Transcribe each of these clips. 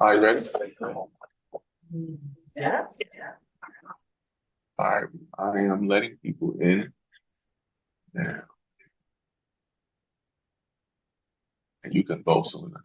Are you ready? Yeah. All right, I am letting people in now, and you can vote some of them.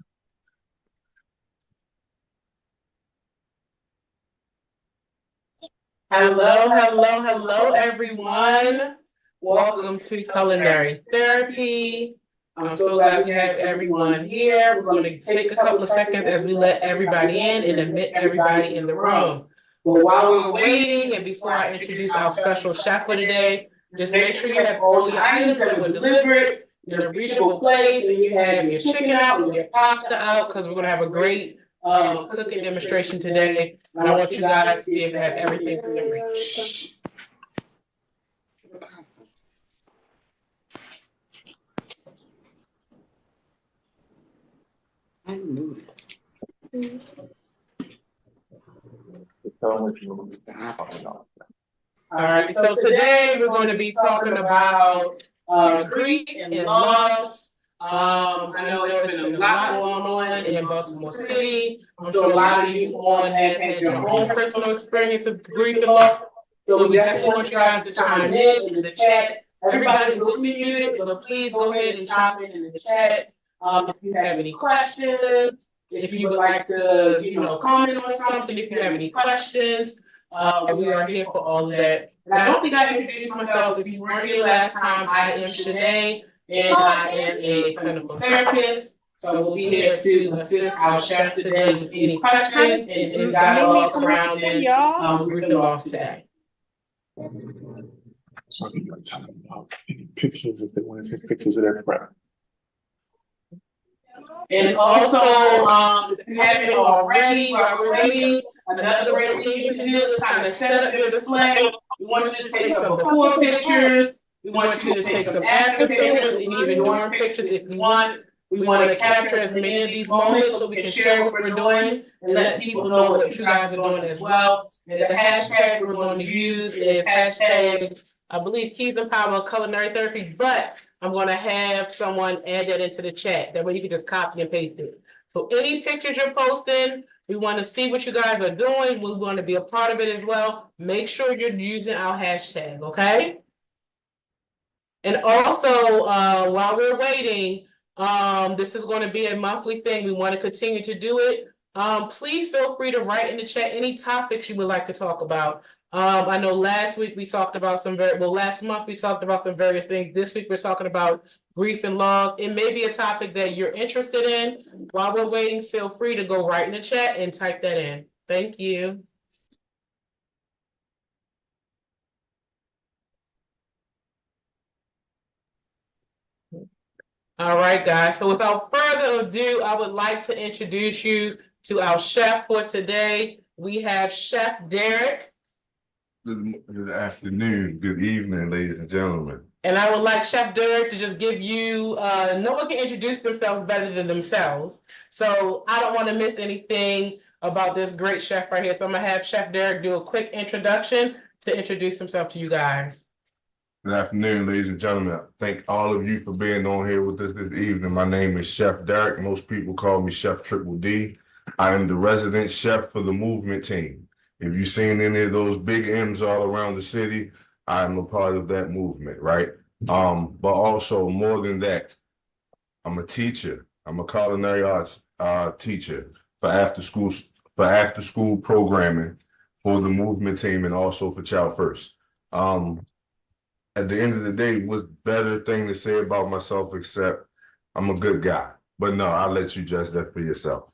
Hello, everyone. Welcome to Culinary Therapy. I'm so glad we have everyone here. We're going to take a couple of seconds as we let everybody in and admit everybody in the room. But while we're waiting and before I introduce our special chef for today, just make sure you have all your items that were delivered in a reachable place, and you have your chicken out and your pasta out, because we're going to have a great cooking demonstration today. And I want you guys to be able to have everything delivered. I knew that. All right, so today we're going to be talking about grief and loss. I know there's been a lot going on in Baltimore City. I'm sure a lot of you on have had your own personal experience with grief and loss. So we definitely want you guys to chime in the chat. Everybody will be muted, but please go ahead and chime in the chat. If you have any questions, if you would like to, comment on something, if you have any questions. We are here for all of that. And I don't think I introduced myself. If you weren't here last time, I am Shanae, and I am a clinical therapist. So we'll be here to assist our chef today with any questions and dialogue surrounding grief and loss today. So I need to tell them about any pictures if they want to take pictures of their prep. And also, if you haven't already, while we're waiting, another great thing you can do is kind of set up your display. We want you to take some before pictures. We want you to take some after pictures, and even during pictures if you want. We want to capture as many of these moments so we can share what we're doing and let people know what you guys are doing as well. And the hashtag we're going to use is hashtag, I believe, Keys and Power Culinary Therapy, but I'm going to have someone add that into the chat. That way you can just copy and paste it. So any pictures you're posting, we want to see what you guys are doing. We want to be a part of it as well. Make sure you're using our hashtag, okay? And also, while we're waiting, this is going to be a monthly thing. We want to continue to do it. Please feel free to write in the chat any topics you would like to talk about. I know last week we talked about last month we talked about some various things. This week we're talking about grief and loss. It may be a topic that you're interested in. While we're waiting, feel free to go right in the chat and type that in. Thank you. All right, guys. So without further ado, I would like to introduce you to our chef for today. We have Chef Derek. Good afternoon, good evening, ladies and gentlemen. And I would like Chef Derek to just give you, no one can introduce themselves better than themselves. So I don't want to miss anything about this great chef right here. So I'm going to have Chef Derek do a quick introduction to introduce himself to you guys. Good afternoon, ladies and gentlemen. Thank all of you for being on here with us this evening. My name is Chef Derek. Most people call me Chef Triple D. I am the resident chef for the movement team. If you've seen any of those big M's all around the city, I'm a part of that movement, right? But also more than that, I'm a teacher. I'm a culinary arts teacher for after school programming for the movement team and also for Child First. At the end of the day, what better thing to say about myself except I'm a good guy. But no, I'll let you judge that for yourself.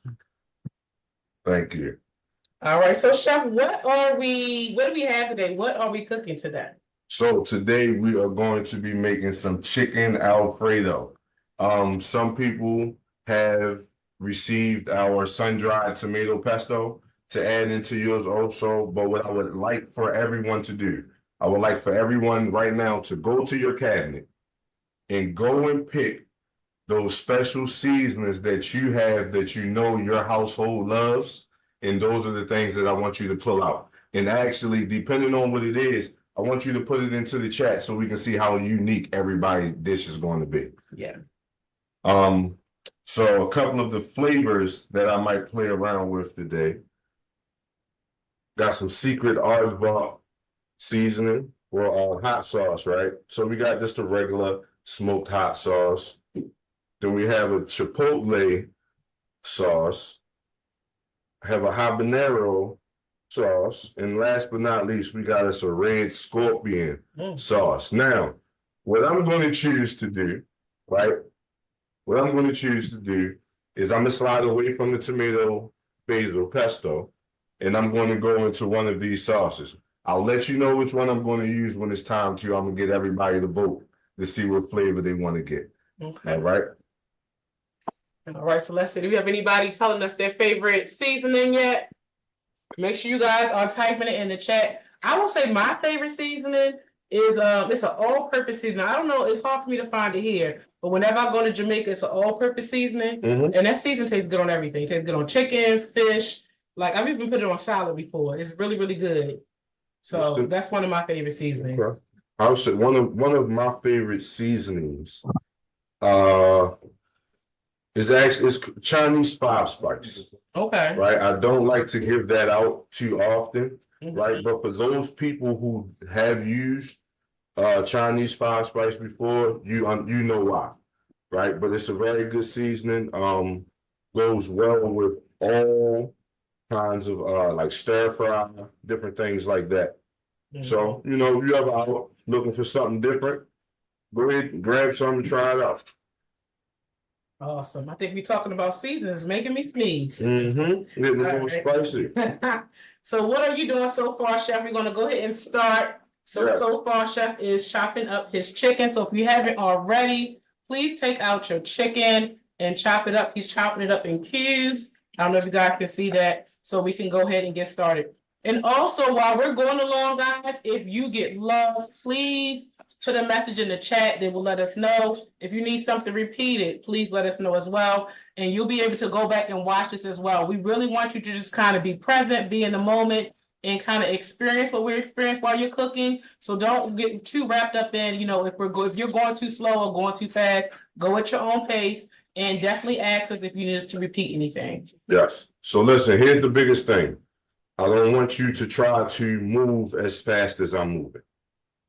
Thank you. All right, so Chef, what do we have today? What are we cooking today? So today we are going to be making some chicken Alfredo. Some people have received our sun-dried tomato pesto to add into yours also, but what I would like for everyone to do, I would like for everyone right now to go to your cabinet and go and pick those special seasonings that you have that you know your household loves. And those are the things that I want you to pull out. And actually, depending on what it is, I want you to put it into the chat so we can see how unique everybody's dish is going to be. Yeah. So a couple of the flavors that I might play around with today. Got some secret aardvark seasoning or hot sauce, right? So we got just a regular smoked hot sauce. Then we have a chipotle sauce. Have a habanero sauce, and last but not least, we got us a red scorpion sauce. Now, what I'm going to choose to do, right? What I'm going to choose to do is I'm going to slide away from the tomato basil pesto, and I'm going to go into one of these sauces. I'll let you know which one I'm going to use when it's time to. I'm going to get everybody to vote to see what flavor they want to get. Okay. All right. All right, so let's see. Do we have anybody telling us their favorite seasoning yet? Make sure you guys are typing it in the chat. I will say my favorite seasoning is it's an all-purpose seasoning. I don't know, it's hard for me to find it here, but whenever I go to Jamaica, it's an all-purpose seasoning, and that seasoning tastes good on everything. It tastes good on chicken, fish. Like I've even put it on salad before. It's really, really good. So that's one of my favorite seasonings. Okay. I would say one of my favorite seasonings is actually Chinese five spice. Okay. Right. I don't like to give that out too often. Right. But for those people who have used Chinese five spice before, you know why. Right. But it's a very good seasoning. Goes well with all kinds of like stir fry, different things like that. So, if you ever out looking for something different, go ahead and grab some and try it out. Awesome. I think we're talking about seasons, making me sneeze. Getting a little spicy. So what are you doing so far, Chef? We're gonna go ahead and start. So far, Chef is chopping up his chicken. So if you haven't already, please take out your chicken and chop it up. He's chopping it up in cubes. I don't know if you guys can see that. So we can go ahead and get started. And also, while we're going along, guys, if you get lost, please put a message in the chat. They will let us know. If you need something repeated, please let us know as well. And you'll be able to go back and watch this as well. We really want you to just kind of be present, be in the moment, and kind of experience what we're experiencing while you're cooking. So don't get too wrapped up in, if you're going too slow or going too fast, go at your own pace. And definitely ask us if you need us to repeat anything. Yes. So listen, here's the biggest thing. I don't want you to try to move as fast as I'm moving.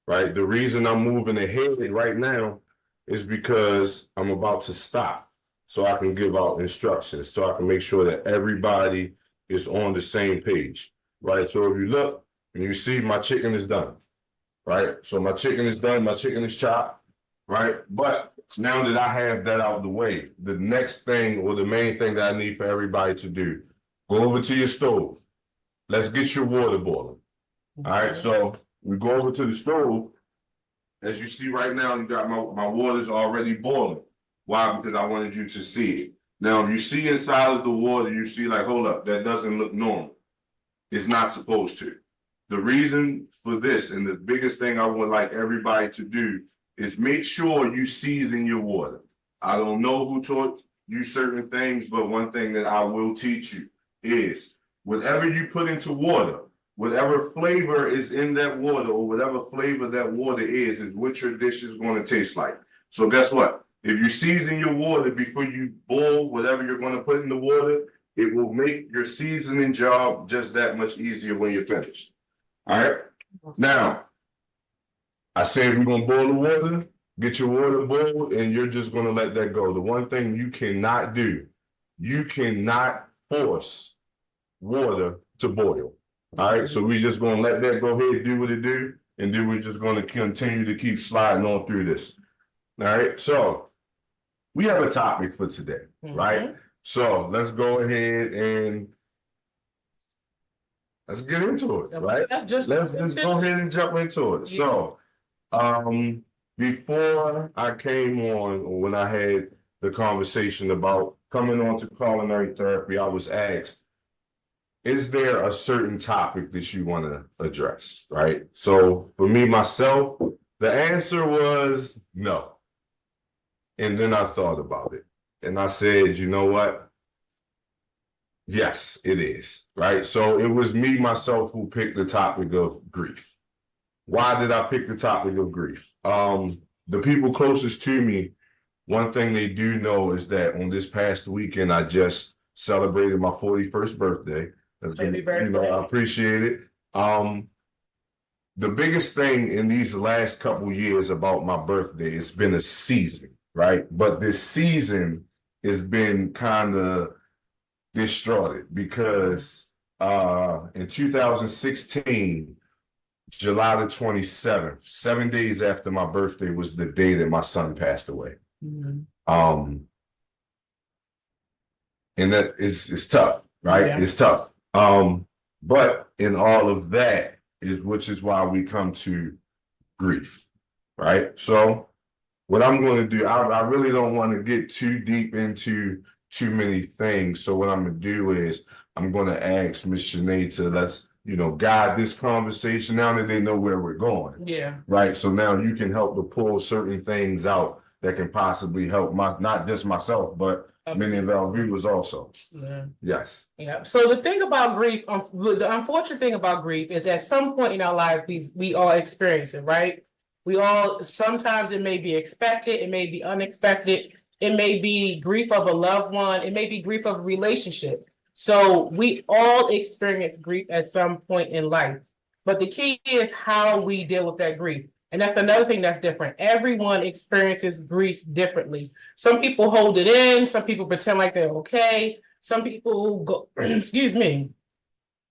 Right? The reason I'm moving ahead right now is because I'm about to stop so I can give out instructions, so I can make sure that everybody is on the same page. Right? So if you look and you see my chicken is done. Right? So my chicken is done, my chicken is chopped. Right? But now that I have that out of the way, the next thing or the main thing that I need for everybody to do, go over to your stove. Let's get your water boiling. All right, so we go over to the stove. As you see right now, you got my water's already boiling. Why? Because I wanted you to see it. Now, if you see inside of the water, you see like, hold up, that doesn't look normal. It's not supposed to. The reason for this, and the biggest thing I would like everybody to do, is make sure you season your water. I don't know who taught you certain things, but one thing that I will teach you is whatever you put into water, whatever flavor is in that water or whatever flavor that water is what your dish is going to taste like. So guess what? If you season your water before you boil whatever you're going to put in the water, it will make your seasoning job just that much easier when you're finished. All right? Now, I said we're going to boil the water, get your water boiled, and you're just going to let that go. The one thing you cannot do, you cannot force water to boil. All right, so we're just going to let that go ahead and do what it do, and then we're just going to continue to keep sliding on through this. All right, so we have a topic for today, right? So let's go ahead and let's get into it, right? Let's just go ahead and jump into it. So before I came on, or when I had the conversation about coming on to culinary therapy, I was asked, is there a certain topic that you want to address, right? So for me, myself, the answer was no. And then I thought about it and I said, you know what? Yes, it is, right? So it was me, myself, who picked the topic of grief. Why did I pick the topic of grief? The people closest to me one thing they do know is that on this past weekend, I just celebrated my 41st birthday. That's been, Happy birthday. you know, I appreciate it. The biggest thing in these last couple years about my birthday, it's been a season, right? But this season has been kind of distorted because in 2016, July the 27th, 7 days after my birthday was the day that my son passed away. Mhm. And that is it's tough, right? Yeah. It's tough. But in all of that is which is why we come to grief, right? So what I'm going to do, I really don't want to get too deep into too many things. So what I'm going to do is I'm going to ask Miss Shanae to let's, guide this conversation now that they know where we're going. Yeah. Right. So now you can help to pull certain things out that can possibly help not just myself, but many of our viewers also. Yeah. Yes. Yeah. So the thing about grief, the unfortunate thing about grief is at some point in our life, we all experience it, right? We all, sometimes it may be expected, it may be unexpected, it may be grief of a loved one, it may be grief of a relationship. So we all experience grief at some point in life. But the key is how we deal with that grief. And that's another thing that's different. Everyone experiences grief differently. Some people hold it in, some people pretend like they're okay. Some people go, excuse me.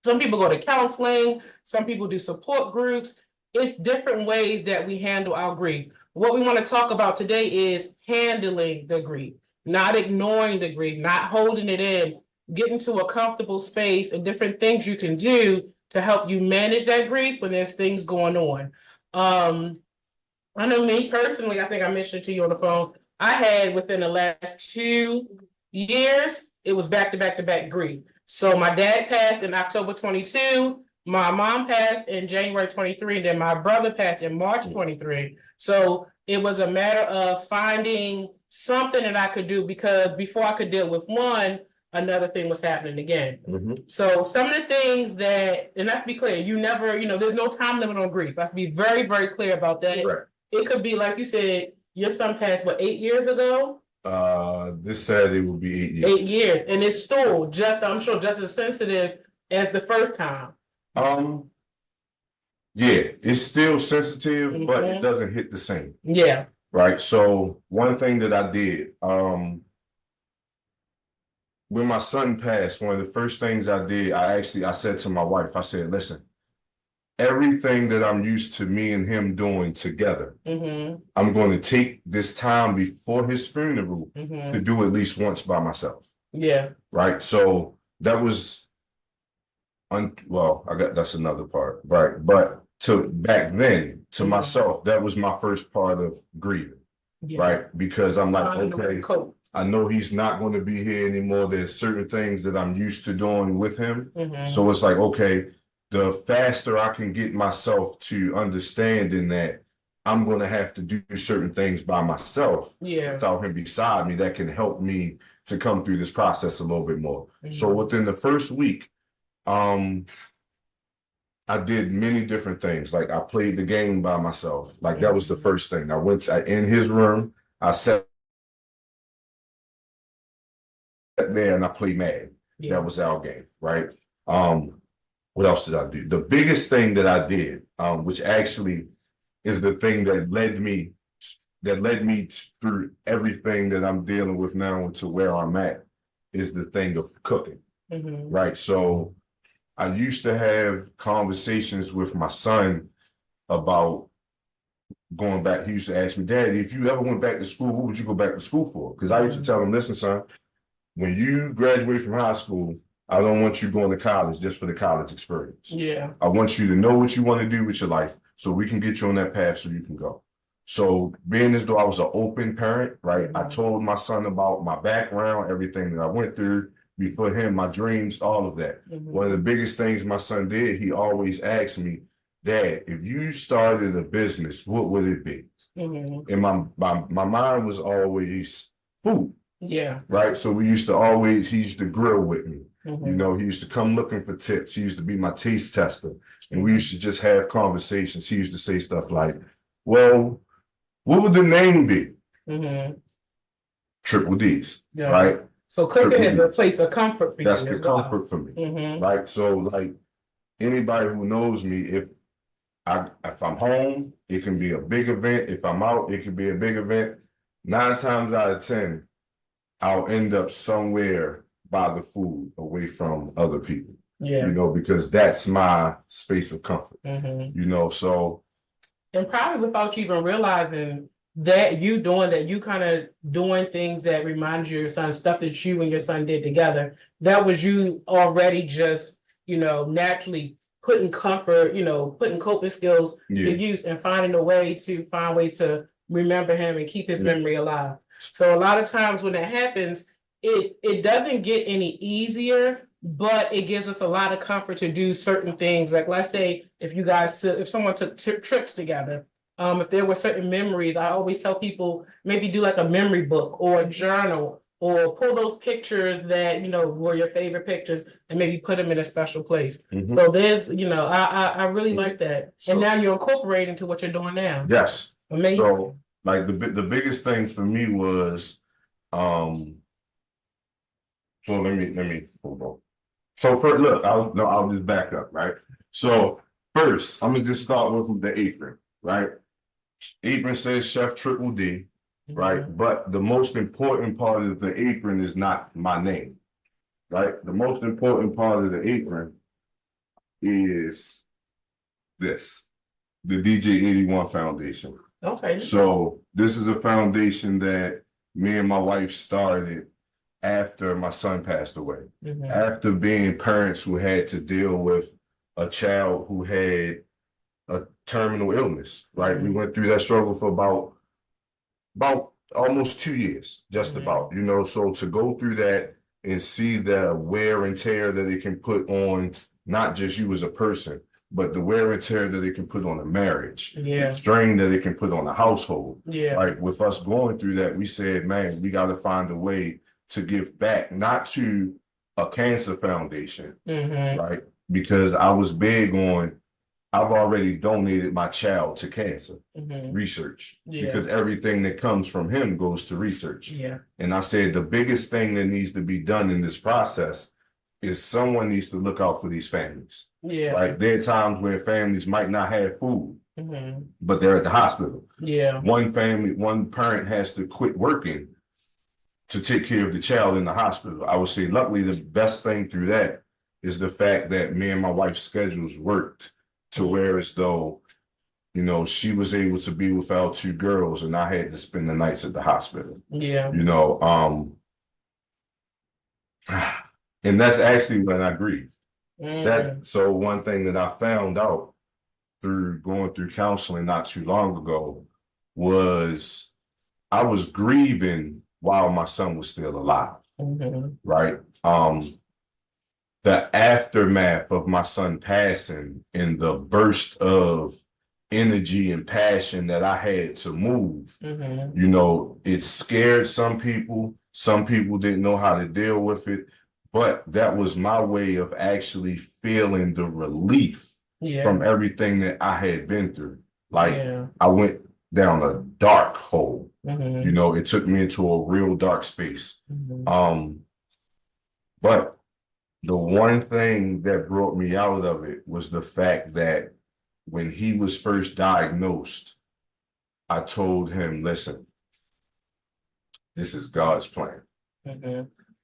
Some people go to counseling, some people do support groups. It's different ways that we handle our grief. What we want to talk about today is handling the grief, not ignoring the grief, not holding it in, getting to a comfortable space and different things you can do to help you manage that grief when there's things going on. I know me personally, I think I mentioned to you on the phone, I had within the last 2 years, it was back to back to back grief. So my dad passed in October 22, my mom passed in January 23, and then my brother passed in March 23. So it was a matter of finding something that I could do because before I could deal with one, another thing was happening again. So some of the things that, and let's be clear, you never, there's no time limit on grief. Let's be very, very clear about that. Right. It could be, like you said, your son passed, 8 years ago? This Saturday will be 8 years. 8 years, and it's still I'm sure just as sensitive as the first time. Yeah, it's still sensitive, but it Mhm. doesn't hit the same. Yeah. Right. So one thing that I did, when my son passed, one of the first things I did, I said to my wife, I said, listen, everything that I'm used to me and him doing together, I'm going to take this time before his funeral to do at least once by myself. Yeah. Right. So that was, that's another part. Right. But back then, to myself, that was my first part of grieving. Yeah. Right. Because I'm like, okay, I know he's not going to be here anymore. There's certain things that I'm used to doing with him. So it's like, okay, the faster I can get myself to understanding that I'm going to have to do certain things by myself without him beside me, that can help me to come through this process a little bit more. So within the first week, I did many different things. Like I played the game by myself. Like that was the first thing. I went in his room, I sat there and I played Madden. That was our game, right? What else did I do? The biggest thing that I did, which actually is the thing that led me through everything that I'm dealing with now to where I'm at, is the thing of cooking, right? So I used to have conversations with my son about going back. He used to ask me, Daddy, if you ever went back to school, what would you go back to school for? Because I used to tell him, listen, son, when you graduate from high school, I don't want you going to college just for the college experience. Yeah. I want you to know what you want to do with your life so we can get you on that path so you can go. So being as though I was an open parent, right? I told my son about my background, everything that I went through before him, my dreams, all of that. One of the biggest things my son did, he always asked me, Dad, if you started a business, what would it be? And my mind was always food. Yeah. Right. So he used to grill with me. He used to come looking for tips. He used to be my taste tester. And we used to just have conversations. He used to say stuff like, well, what would the name be? triple D's, Yeah. right? So cooking Triple is a D's. place of comfort for That's you the as well. comfort for me, Mhm. right? So like anybody who knows me, if I'm home, it can be a big event. If I'm out, it can be a big event. 9 times out of 10, I'll end up somewhere by the food away from other people. Yeah. You know, because that's my space of comfort. Mhm. You know, so And probably without you even realizing that you doing that, you kind of doing things that remind you of your son, stuff that you and your son did together. That was you already just, naturally putting comfort, putting coping skills yeah, to use and finding a way to find ways to remember him and keep his memory alive. So a lot of times when that happens, it doesn't get any easier, but it gives us a lot of comfort to do certain things. Like let's say if someone took trips together, if there were certain memories, I always tell people maybe do like a memory book or a journal or pull those pictures that were your favorite pictures and maybe put them in a special place. So there's, I really like that. And now you're incorporating to what you're doing now. yes. Amazing. So like the biggest thing for me was so let me hold on. So first, look, I'll just back up, right? So first, I'm gonna just start with the apron, right? Apron says Chef Triple D, right? But the most important part of the apron is not my name, right? The most important part of the apron is this, the DJ 81 Foundation. Okay. So this is a foundation that me and my wife started after my son passed away. After being parents who had to deal with a child who had a terminal illness, right? We went through that struggle for about almost 2 years, just about, so to go through that and see the wear and tear that it can put on not just you as a person, but the wear and tear that it can put on a marriage, the strain that it can put on a household. Like with us going through that, we said, man, we got to find a way to give back, not to a cancer foundation, right? Because I was big on, I've already donated my child to cancer research because everything that comes from him goes to research. And I said, the biggest thing that needs to be done in this process is someone needs to look out for these families. Right? There are times where families might not have food, but they're at the hospital. One parent has to quit working to take care of the child in the hospital. I would say, luckily, the best thing through that is the fact that me and my wife's schedules worked to where as though, she was able to be with our 2 girls and I had to spend the nights at the hospital. And that's actually when I grieved. So one thing that I found out through going through counseling not too long ago was I was grieving while my son was still alive, right? The aftermath of my son passing and the burst of energy and passion that I had to move, it scared some people. Some people didn't know how to deal with it, but that was my way of actually feeling the relief from everything that I had been through. Like I went down a dark hole. It took me into a real dark space. But the one thing that brought me out of it was the fact that when he was first diagnosed, I told him, listen, this is God's plan.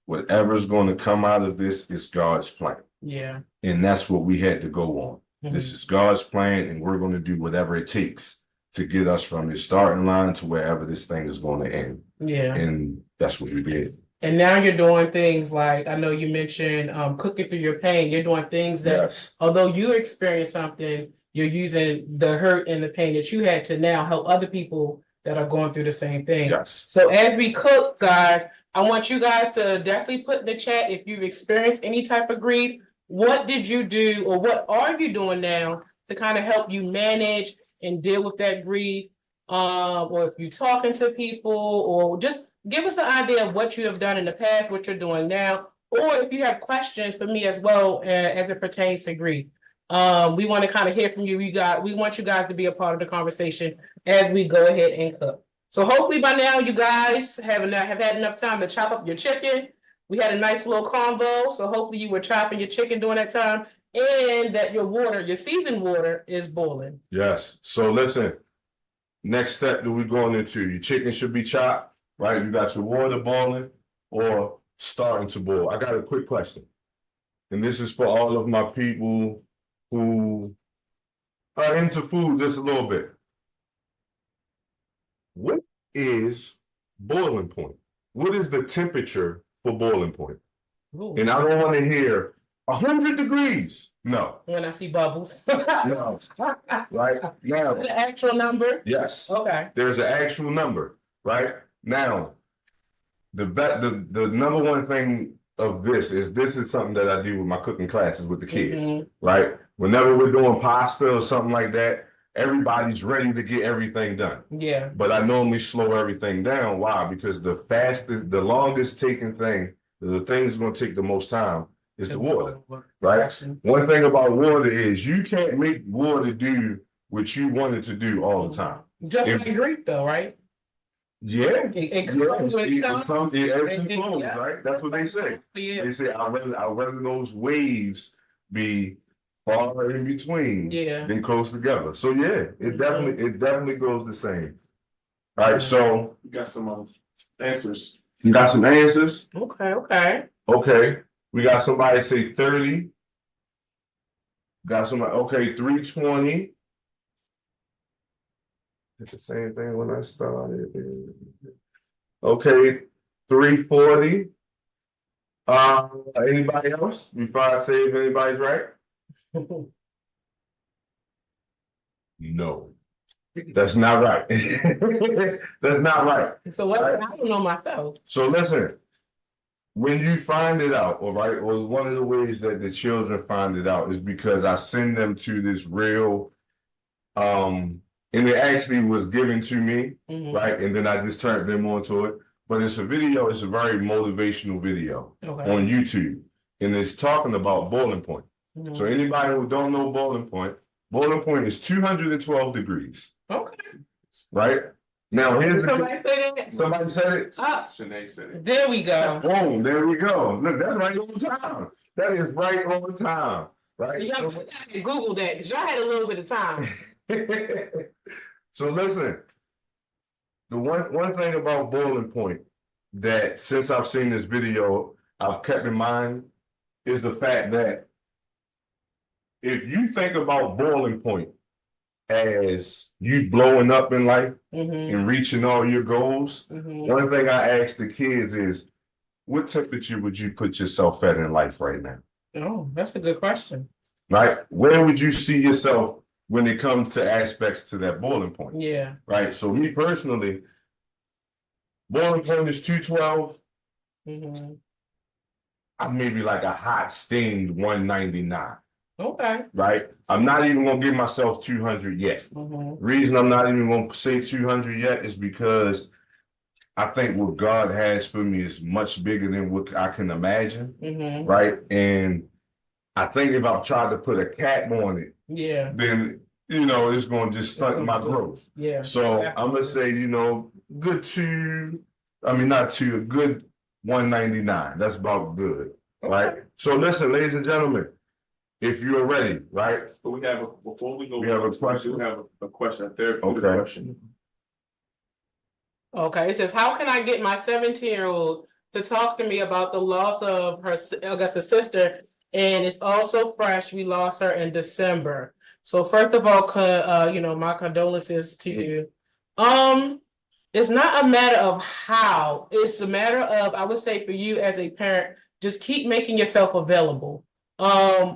Whatever's going to come out of this is God's plan. And that's what we had to go on. This is God's plan, and we're going to do whatever it takes to get us from the starting line to wherever this thing is going to end. And that's what we did. And now you're doing things like, I know you mentioned cooking through your pain. You're doing things that, although you experienced something, you're using the hurt and the pain that you had to now help other people that are going through the same thing. So as we cook, guys, I want you guys to definitely put in the chat if you've experienced any type of grief. What did you do or what are you doing now to kind of help you manage and deal with that grief? Or if you're talking to people, or just give us an idea of what you have done in the past, what you're doing now, or if you have questions for me as well as it pertains to grief. We want to kind of hear from you. We want you guys to be a part of the conversation as we go ahead and cook. So hopefully by now you guys have had enough time to chop up your chicken. We had a nice little combo, so hopefully you were chopping your chicken during that time and that your seasoned water is boiling. Yes. So listen, next step that we're going into, your chicken should be chopped, right? You got your water boiling or starting to boil. I got a quick question. And this is for all of my people who are into food just a little bit. What is boiling point? What is the temperature for boiling point? Ooh. And I don't want to hear 100 degrees. No. When I see bubbles. No. Right? Now. The actual number? Yes. Okay. There's an actual number, right? Now, the number one thing of this is something that I do with my cooking classes with the kids, right? Whenever we're doing pasta or something like that, everybody's ready to get everything done. Yeah. But I normally slow everything down. Why? Because the longest taking thing, the thing that's going to take the most time is the water, right? One thing about water is you can't make water do what you want it to do all the time. Just like Greek though, right? Yeah. It comes when it comes. Everything flows, right? That's what they say. Yeah. They say I'd rather those waves be far in between than close together. So yeah, it definitely goes the same. All right, so We got some answers. you got some answers. Okay. Okay, we got somebody say 30. Got somebody, okay, 320. Did the same thing when I started. Okay, 340. Anybody else? Before I say if anybody's right? No. That's not right. That's not right. So what? Right. I don't know myself. So listen, when you find it out, all right, or one of the ways that the children find it out is because I send them to this real, and it actually was given to me, right? And then I just turned them onto it. But it's a video, it's a very motivational video on YouTube. And it's talking about boiling point. So anybody who don't know boiling point is 212 degrees. Okay. Right? Now here's somebody say that? Somebody said it? Shanae said it. There we go. Boom, there we go. Look, that's right on time. That is right on time. Right? Y'all Google that because y'all had a little bit of time. So listen, the one thing about boiling point that since I've seen this video, I've kept in mind is the fact that if you think about boiling point as you blowing up in life and reaching all your goals, one thing I ask the kids is, what temperature would you put yourself at in life right now? Oh, that's a good question. Right? Where would you see yourself when it comes to aspects to that boiling point? Yeah. Right? So me personally, boiling point is 212. I'm maybe like a hot steamed 199. Okay. Right? I'm not even gonna give myself 200 yet. Reason I'm not even gonna say 200 yet is because I think what God has for me is much bigger than what I can imagine. Right? And I think if I tried to put a cap on it, then it's gonna just stunt my growth. Yeah. So I'm gonna say, a good 199. That's about good. Right? So listen, ladies and gentlemen, if you're ready, right? But we have before we go. We have a question. We have a question. Okay. Question. Okay. It says, how can I get my 17-year-old to talk to me about the loss of her, sister? And it's also fresh. We lost her in December. So first of all, my condolences to you. It's not a matter of how. It's a matter of, I would say for you as a parent, just keep making yourself available.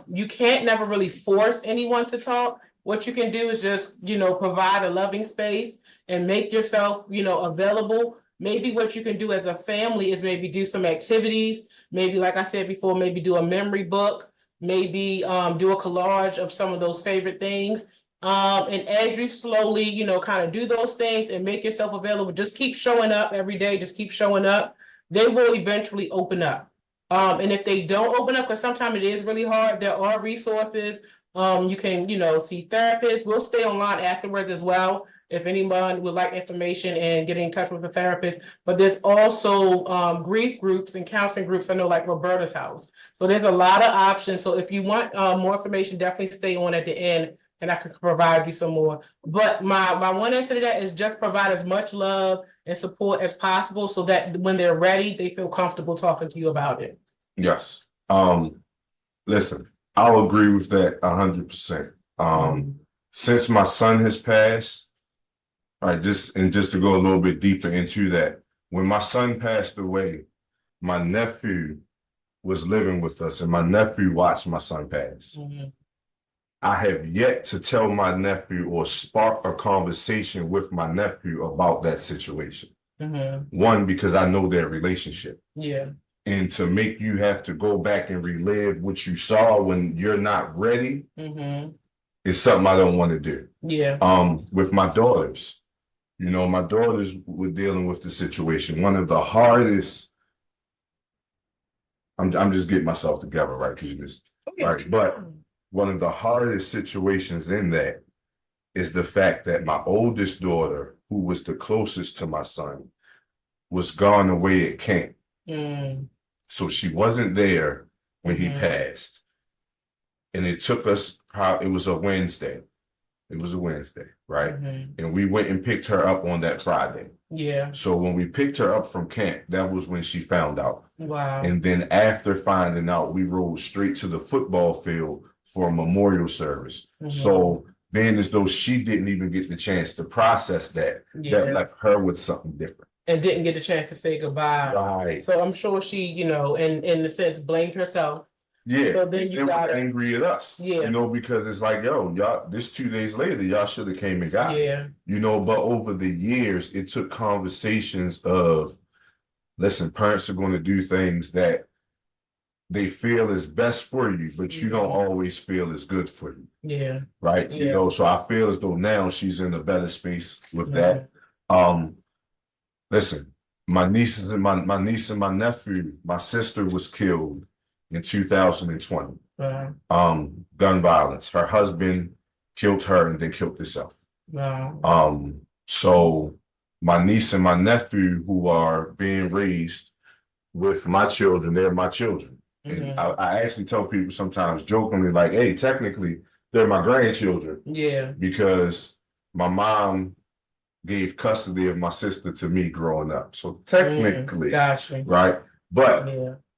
You can't never really force anyone to talk. What you can do is just, provide a loving space and make yourself, available. Maybe what you can do as a family is maybe do some activities. Maybe, like I said before, maybe do a memory book, maybe do a collage of some of those favorite things. And as you slowly, kind of do those things and make yourself available, just keep showing up every day, just keep showing up. They will eventually open up. And if they don't open up, because sometimes it is really hard, there are resources. You can, see therapists. We'll stay online afterwards as well. if anyone would like information and get in touch with a therapist. But there's also grief groups and counseling groups. I know, like Roberta's house. So there's a lot of options. So if you want more information, definitely stay on at the end, and I can provide you some more. But my one answer to that is just provide as much love and support as possible, so that when they're ready, they feel comfortable talking to you about it. Yes. Listen, I'll agree with that 100%. Since my son has passed, all right, just to go a little bit deeper into that, when my son passed away, my nephew was living with us, and my nephew watched my son pass. I have yet to tell my nephew or spark a conversation with my nephew about that situation. One, because I know their relationship. Yeah. And to make you have to go back and relive what you saw when you're not ready is something I don't want to do. Yeah. With my daughters, you know, my daughters were dealing with the situation. One of the hardest, I'm just getting myself together, right? Right. But one of the hardest situations in that is the fact that my oldest daughter, who was the closest to my son, was gone away at camp. So she wasn't there when he passed. And it took us, it was a Wednesday. It was a Wednesday, right? And we went and picked her up on that Friday. Yeah. So when we picked her up from camp, that was when she found out. Wow. And then after finding out, we rode straight to the football field for a memorial service. So then, as though she didn't even get the chance to process that, that left her with something different. And didn't get a chance to say goodbye. Right. So I'm sure she, you know, in a sense, blamed herself. Yeah. So then you got angry at us. Yeah. You know, because it's like, yo, y'all, this 2 days later, y'all should have came and got me. You know, but over the years, it took conversations of, listen, parents are going to do things that they feel is best for you, but you don't always feel is good for you. Yeah. Right. You know, so I feel as though now she's in a better space with that. Listen, my niece and my nephew, my sister was killed in 2020. Gun violence. Her husband killed her and then killed himself. So my niece and my nephew, who are being raised with my children, they're my children. And I actually tell people sometimes jokingly, like, hey, technically, they're my grandchildren. Yeah. Because my mom gave custody of my sister to me growing up. So technically, right? But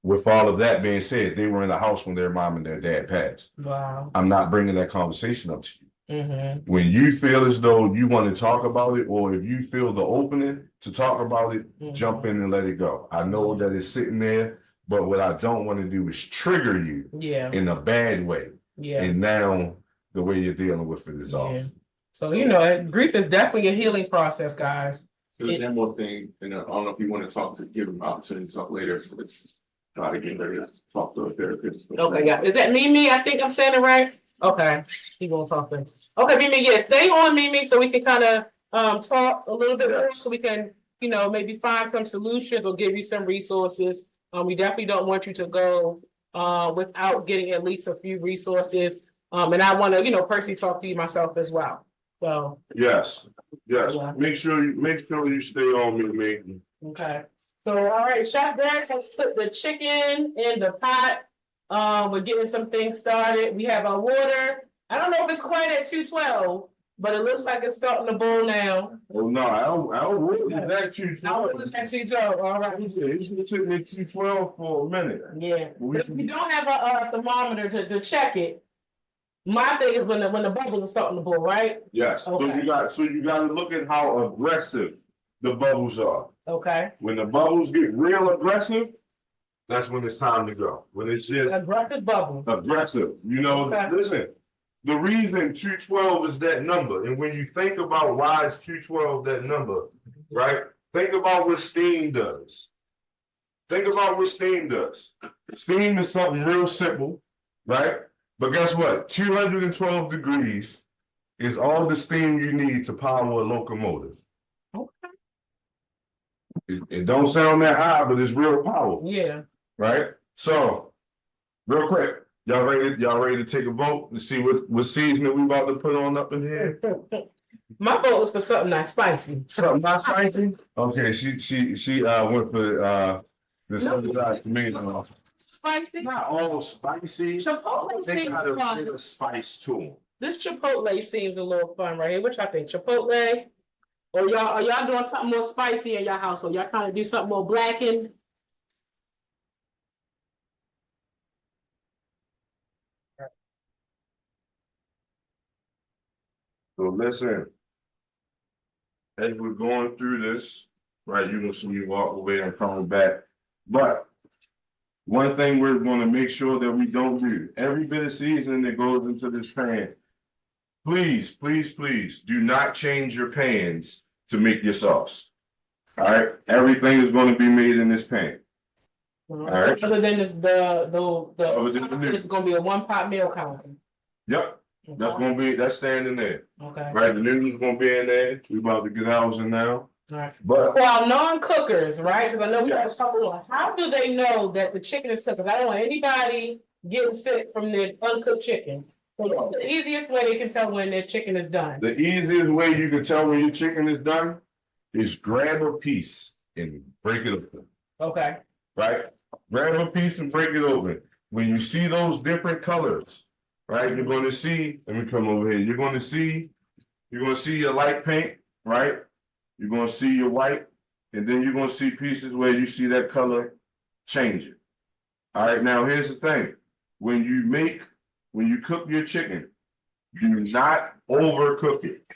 with all of that being said, they were in the house when their mom and their dad passed. Wow. I'm not bringing that conversation up to you. When you feel as though you want to talk about it, or if you feel the opening to talk about it, jump in and let it go. I know that it's sitting there, but what I don't want to do is trigger you in a bad way. Yeah. And now the way you're dealing with it is off. So, you know, grief is definitely a healing process, guys. So one more thing, and I don't know if you want to talk to give them opportunity to talk later. So let's try to get ready to talk to a therapist. Okay, yeah. Is that Mimi? I think I'm saying it right. Okay, he gonna talk then. Okay, Mimi, yeah, stay on Mimi so we can kind of talk a little bit more, so we can, you know, maybe find some solutions or give you some resources. We definitely don't want you to go without getting at least a few resources. And I want to, you know, personally talk to you myself as well. So yes. Make sure you stay on me, man. Okay. So all right, Chef Derek has put the chicken in the pot. We're getting some things started. We have our water. I don't know if it's quite at 212, but it looks like it's starting to boil now. Oh no, I don't it's at 212. It's at 212. All right. It's sitting at 212 for a minute. Yeah. If you don't have a thermometer to check it, my thing is when the bubbles are starting to boil, right? Yes. Okay. So you got to look at how aggressive the bubbles are. Okay. When the bubbles get real aggressive, that's when it's time to go. When it's just aggressive bubbles. Aggressive. You know, listen, the reason 212 is that number, and when you think about why is 212 that number, right? Think about what steam does. Steam is something real simple, right? But guess what? 212 degrees is all the steam you need to power a locomotive. Okay. It don't sound that high, but it's real powerful. Yeah. Right? So, real quick, y'all ready to take a vote to see what seasoning we about to put on up in here? My vote was for something not spicy. Something not spicy? Okay, she went for the sun-dried tomato. Spicy? Not all spicy. Chipotle They seems got a bit fun. of spice to them. This Chipotle seems a little fun right here. What y'all think? Chipotle? Or are y'all doing something more spicy in your house? Or y'all trying to do something more blackened? So listen, as we're going through this, right, you're gonna see me walk away and come back. But one thing we're gonna make sure that we don't do, every bit of seasoning that goes into this pan, please, please, please, do not change your pans to make your sauce. All right, everything is gonna be made in this pan. right. Other than this, Other than the noodle. it's gonna be a one pot meal count. Yep, that's standing there. Okay. Right, the noodles gonna be in there. We about to get ours in now. Alright. But Well, non-cookers, right? Because I know we have a couple. How do they know that the chicken is cooked? 'Cause I don't want anybody getting sick from their uncooked chicken. So what's the easiest way they can tell when their chicken is done? the easiest way you can tell when your chicken is done is grab a piece and break it open. Okay. Right? Grab a piece and break it open. When you see those different colors, right? You're going to see, let me come over here. You're going to see your light pink, right? You're going to see your white, and then you're going to see pieces where you see that color changing. All right, now here's the thing. When you cook your chicken, do not overcook it.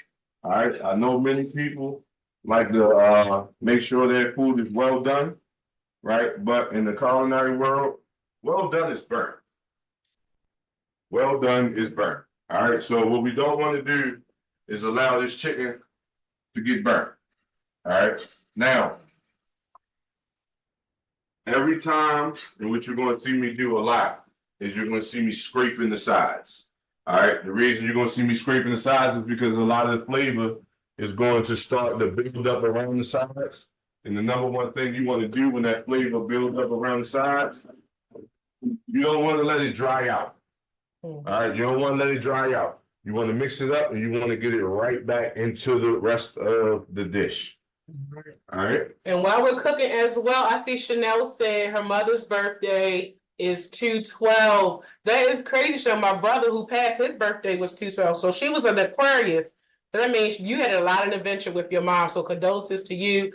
All right, I know many people like to make sure their food is well done, right? But in the culinary world, well done is burnt. Well done is burnt. All right, so what we don't want to do is allow this chicken to get burnt. All right, now, every time, and what you're going to see me do a lot, is you're going to see me scraping the sides. All right, the reason you're going to see me scraping the sides is because a lot of the flavor is going to start to build up around the sides. And the number one thing you want to do when that flavor builds up around the sides, you don't want to let it dry out. All right, you don't want to let it dry out. You want to mix it up and you want to get it right back into the rest of the dish. All right. And while we're cooking as well, I see Chanel said her mother's birthday is 2/12. That is crazy. So my brother who passed, his birthday was 2/12. So she was an Aquarius. So that means you had a lot of adventure with your mom. So condolences to you.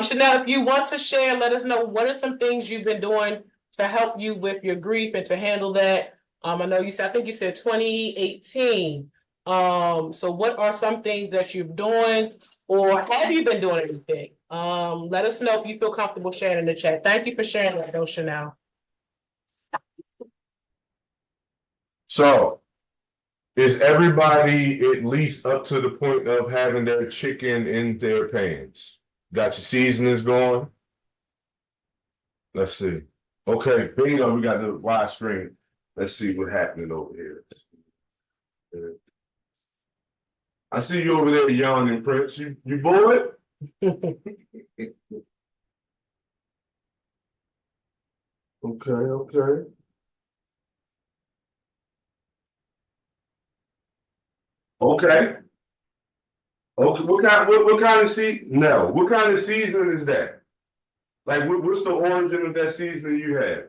Chanel, if you want to share, let us know what are some things you've been doing to help you with your grief and to handle that. I know you said, I think you said 2018. So what are some things that you're doing? Or have you been doing anything? Let us know if you feel comfortable sharing in the chat. Thank you for sharing that, though, Chanel. So, is everybody at least up to the point of having their chicken in their pans? Got your seasonings going? Let's see. Okay, bingo, we got the wide screen. Let's see what's happening over here. I see you over there yawning, Prince. You bored? Okay. Okay. What kind of what kind of seasoning is that? Like what's the origin of that seasoning you have?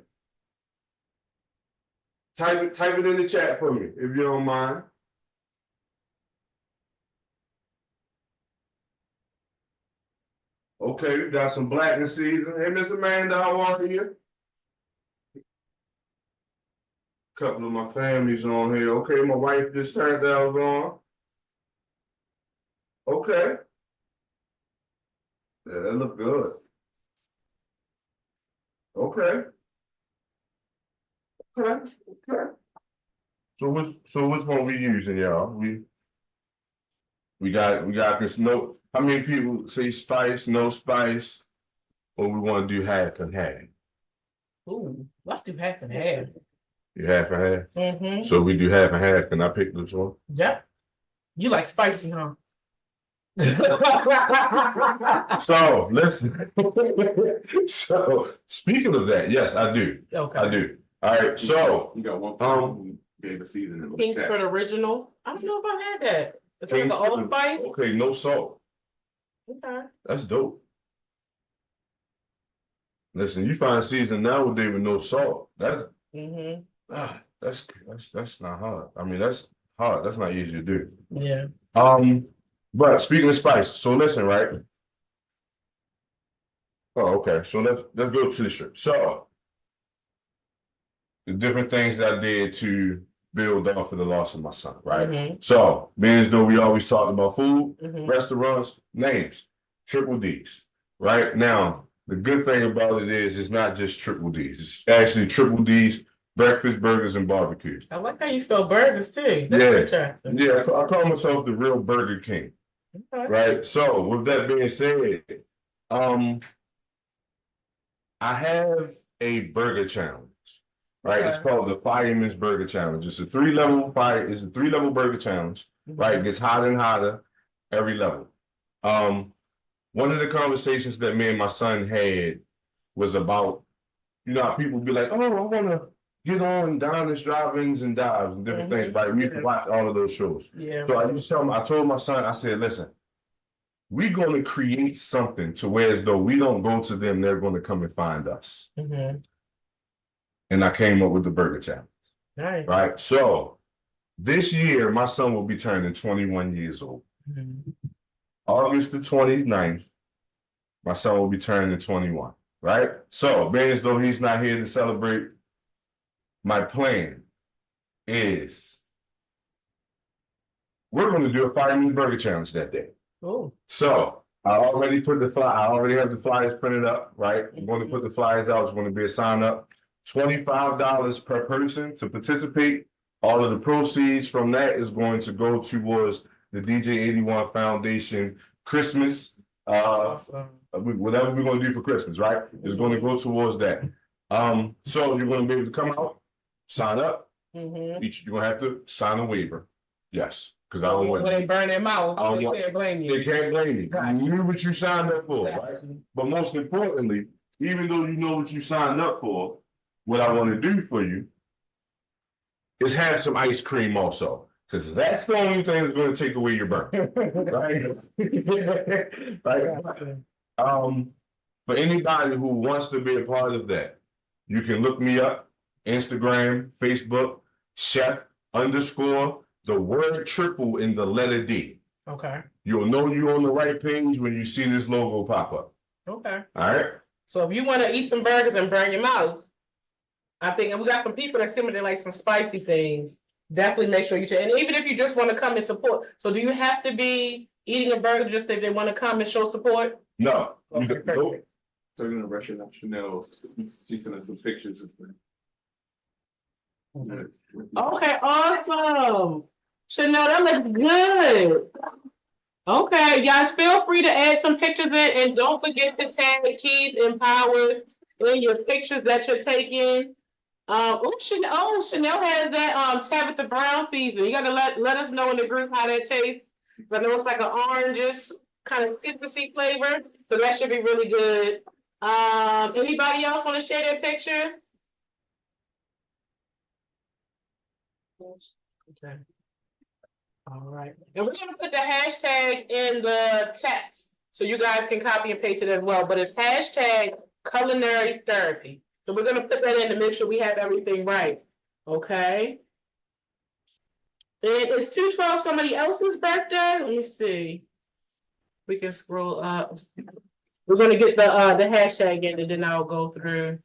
Type it in the chat for me, if you don't mind. Okay, we got some blackness season. Hey, Miss Amanda, how are you? Couple of my family's on here. Okay, my wife just turned out on. Okay. Yeah, that look good. Okay. So which one we using, y'all? We got this note. How many people say spice, no spice, or we want to do half and half? Ooh, let's do half and half. You half and half? Mm-hmm. So we do half and half. Can I pick this one? Yeah. You like spicy, huh? So listen. So speaking of that, yes, I do. Okay. I do. All right. So you got one who gave a season. Kingsford original. I don't know if I had that. It's like an Old Spice. Okay, no salt. Okay. That's dope. Listen, you find season nowadays with no salt. That's that's not hard. I mean, that's hard. That's not easy to do. Yeah. But speaking of spice, so listen, right? Oh, okay. So let's go to the strip. So the different things that I did to build up for the loss of my son, right? So, being as though we always talk about food, restaurants, names, triple D's, right? Now, the good thing about it is it's not just triple D's. It's actually triple D's, breakfast, burgers, and barbecue. I like how you spell burgers too. That's Yeah. interesting. Yeah, I call myself the real Burger King, right? So, with that being said, I have a burger challenge. Right, it's called the Fireman's Burger Challenge. It's a three-level burger challenge. Right, it gets hotter and hotter every level. One of the conversations that me and my son had was about, you know, how people be like, "Oh, I want to get on Diners, Drive-ins, and Dives and different things." Right, we can watch all of those shows. Yeah. So I told my son, I said, "Listen, we're going to create something to where as though we don't go to them, they're going to come and find us." And I came up with the burger challenge. Nice. Right. So this year, my son will be turning 21 years old. August the 29th, my son will be turning 21. Right. So, being as though he's not here to celebrate, my plan is we're going to do a Fireman's Burger Challenge that day. Cool. So I already have the flyers printed up. Right. I'm going to put the flyers out. It's going to be a sign up. $25 per person to participate. All of the proceeds from that is going to go towards the DJ 81 Foundation Christmas. Awesome. Whatever we're going to do for Christmas, right? It's going to go towards that. So you're going to be able to come out, sign up. You're going to have to sign a waiver. Yes, because I don't want. When they burn their mouth, they can't blame you. They can't blame you. Gotcha. You knew what you signed up for, right? But most importantly, even though you know what you signed up for, what I want to do for you is have some ice cream also, because that's the only thing that's going to take away your burn, right? Right. For anybody who wants to be a part of that, you can look me up, Instagram, Facebook, chef_ the word triple in the letter D. Okay. You'll know you're on the right page when you see this logo pop up. Okay. All right. So if you want to eat some burgers and burn your mouth, I think, and we got some people that similar like some spicy things. Definitely make sure you check. And even if you just want to come and support, so do you have to be eating a burger just if they want to come and show support? No. Okay, perfect. So we're gonna rush it up Chanel. She sent us some pictures of Okay, awesome. Chanel, that looks good. Okay, guys, feel free to add some pictures in, and don't forget to tag Keys and Powers in your pictures that you're taking. Chanel has that Tabitha Brown season. You gotta let us know in the group how that tastes. I know it's like an oranges kind of citrusy flavor, so that should be really good. Anybody else want to share their pictures? Okay. All right. And we're gonna put the hashtag in the text so you guys can copy and paste it as well. But it's hashtag culinary therapy. So we're gonna put that in to make sure we have everything right. Okay. And is 2/12 somebody else's birthday? Let me see. We can scroll up. We're gonna get the hashtag in and then I'll go through.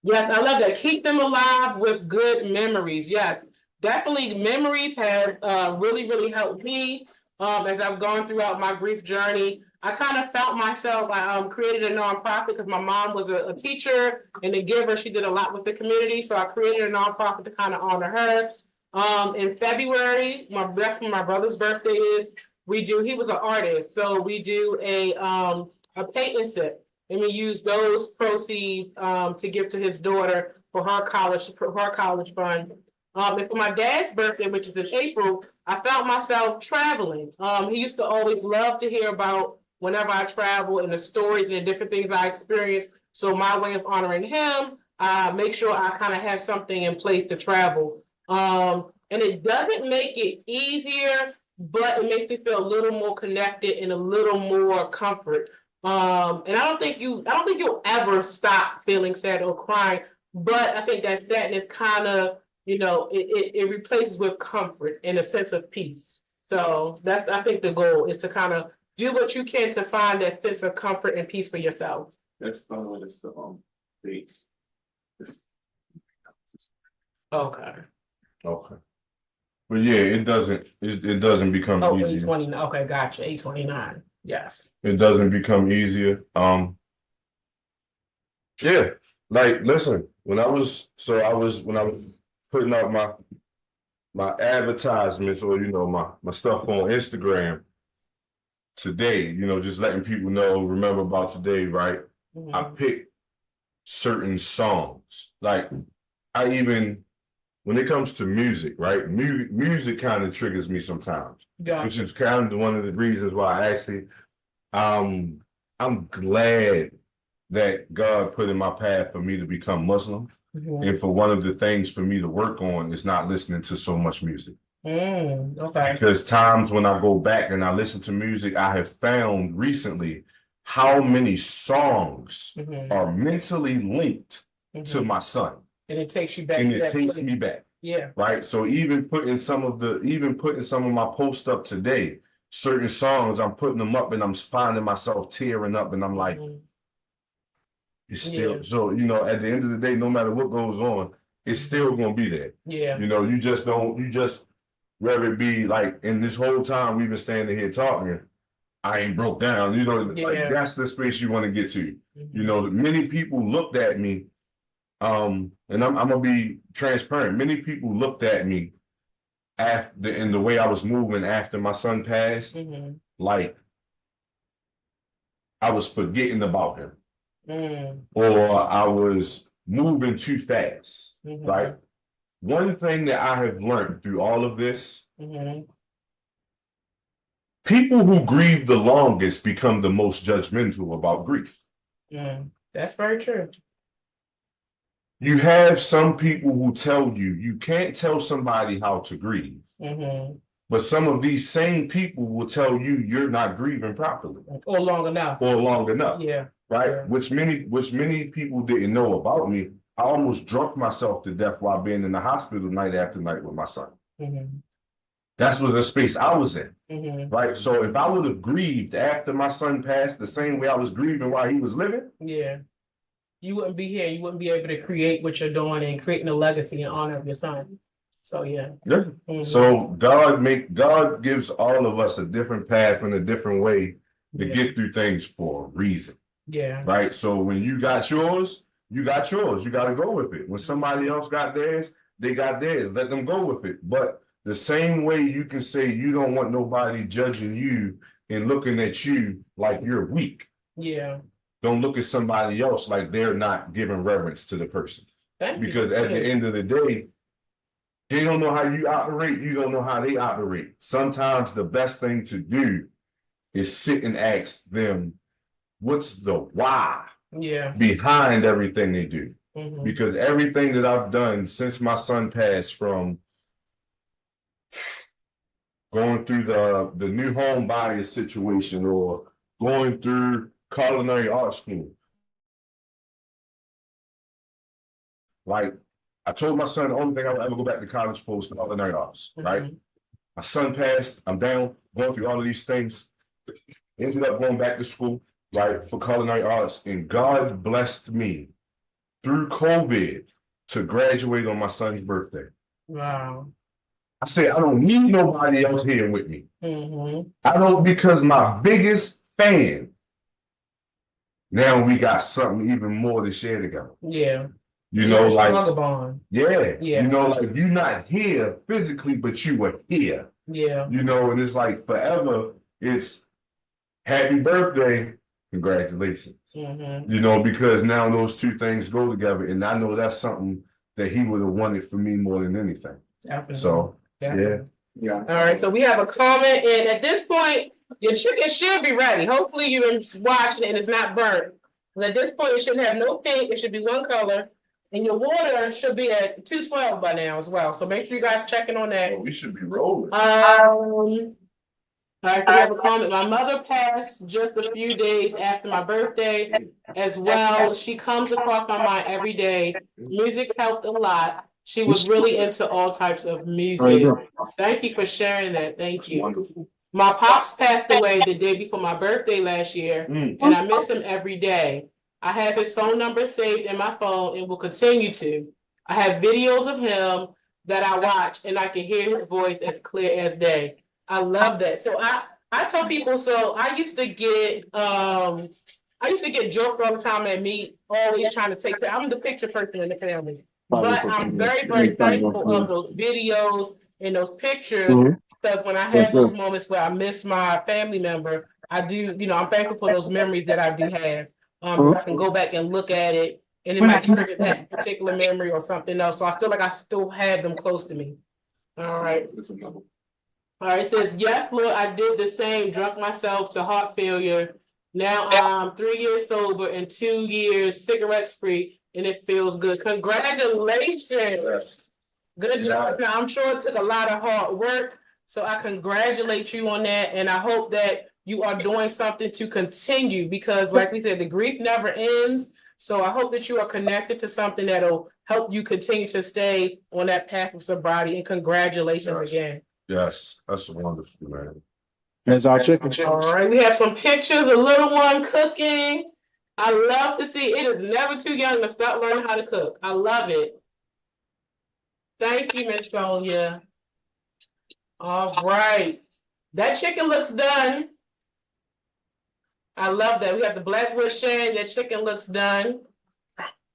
Yes, I love that. Keep them alive with good memories. Yes, definitely memories have really, really helped me as I've gone throughout my grief journey. I kind of felt myself, I created a nonprofit because my mom was a teacher and a giver. She did a lot with the community. So I created a nonprofit to kind of honor her. In February, that's when my brother's birthday is. He was an artist. So we do a painting set. And we use those proceeds to give to his daughter for her college fund. And for my dad's birthday, which is in April, I found myself traveling. He used to always love to hear about whenever I travel and the stories and the different things I experience. So my way of honoring him, make sure I kind of have something in place to travel. And it doesn't make it easier, but it makes you feel a little more connected and a little more comfort. And I don't think you'll ever stop feeling sad or crying, but I think that sadness kind of, it replaces with comfort and a sense of peace. So that's, I think the goal is to kind of do what you can to find that sense of comfort and peace for yourself. That's the this- Okay. Okay. But yeah, it doesn't become Oh, easier. 829. Okay, gotcha. 829. Yes. It doesn't become easier. Yeah, like listen, when I was putting out my advertisements or my stuff on Instagram today, just letting people know, remember about today, right? I picked certain songs. Like when it comes to music, right? Music kind of triggers me sometimes, which is kind of one of the reasons why I actually, I'm glad that God put in my path for me to become Muslim. And for one of the things for me to work on is not listening to so much music. Okay. Because times when I go back and I listen to music, I have found recently how many songs are mentally linked to my son. And it takes you back. And it takes me back. Yeah. Right. So even putting some of my posts up today, certain songs, I'm putting them up and I'm finding myself tearing up and I'm like, it's still, so, at the end of the day, no matter what goes on, it's still going to be there. Yeah. You just rather it be like, in this whole time we've been standing here talking, I ain't broke down, like that's the space you want to get to. Many people looked at me, and I'm going to be transparent. Many people looked at me in the way I was moving after my son passed, like I was forgetting about him. Or I was moving too fast, right? One thing that I have learned through all of this, people who grieve the longest become the most judgmental about grief. That's very true. You have some people who tell you can't tell somebody how to grieve. But some of these same people will tell you you're not grieving properly. Or long enough. Yeah. Right? Yeah. Which many people didn't know about me. I almost drunk myself to death while being in the hospital night after night with my son. That's what the space I was in. Right? So if I would have grieved after my son passed the same way I was grieving while he was living. Yeah. You wouldn't be here. You wouldn't be able to create what you're doing and creating a legacy in honor of your son. So yeah. So God gives all of us a different path and a different way to get through things for a reason. Yeah. Right. So when you got yours, you got yours. You got to go with it. When somebody else got theirs, they got theirs. Let them go with it. But the same way you can say you don't want nobody judging you and looking at you like you're weak. Yeah. Don't look at somebody else like they're not giving reverence to the person. Because at the end of the day, they don't know how you operate. You don't know how they operate. Sometimes the best thing to do is sit and ask them, what's the why behind everything they do? Because everything that I've done since my son passed, from going through the new home buyer situation or going through culinary art school. Like, I told my son the only thing I would ever go back to college for was culinary arts, right? My son passed, I'm down, going through all of these things, ended up going back to school, right, for culinary arts, and God blessed me through COVID to graduate on my son's birthday. Wow. I said, I don't need nobody else here with me. I don't, because my biggest fan, now we got something even more to share together. Yeah. Like, bond. Yeah. Like, you're not here physically, but you were here. Yeah. And it's like forever, it's happy birthday, congratulations. Because now those two things go together, and I know that's something that he would have wanted for me more than anything. Definitely. So, yeah. All right, so we have a comment, and at this point, your chicken should be ready. Hopefully you've been watching it and it's not burnt. But at this point, it shouldn't have no pink. It should be one color. And your water should be at 212 by now as well, so make sure you guys checking on that. Oh, we should be rolling. All right, so we have a comment. My mother passed just a few days after my birthday as well. She comes across my mind every day. Music helped a lot. She was really into all types of music. Thank you for sharing that. Thank you. Wonderful. My pops passed away the day before my birthday last year, and I miss him every day. I have his phone number saved in my phone and will continue to. I have videos of him that I watch, and I can hear his voice as clear as day. I love that. So I tell people, so I used to get joked all the time at me, always trying to take, I'm the picture person in the family. But I'm very, very thankful of those videos and those pictures, because when I have those moments where I miss my family member, I do, I'm thankful for those memories that I do have. I can go back and look at it, and it might trigger that particular memory or something else. So I feel like I still have them close to me. All right. All right, it says, yes, Lord, I did the same, drunk myself to heart failure. Now I'm 3 years sober and 2 years cigarettes free, and it feels good. Congratulations. Good job. Now, I'm sure it took a lot of hard work, so I congratulate you on that, and I hope that you are doing something to continue, because like we said, the grief never ends. So I hope that you are connected to something that'll help you continue to stay on that path of sobriety, and congratulations again. Yes, that's wonderful, man. There's our chicken. All right, we have some pictures, the little one cooking. I love to see it. Is never too young to start learning how to cook. I love it. Thank you, Miss Sonia. All right. That chicken looks done. I love that. We have the Blackwood Shane. That chicken looks done.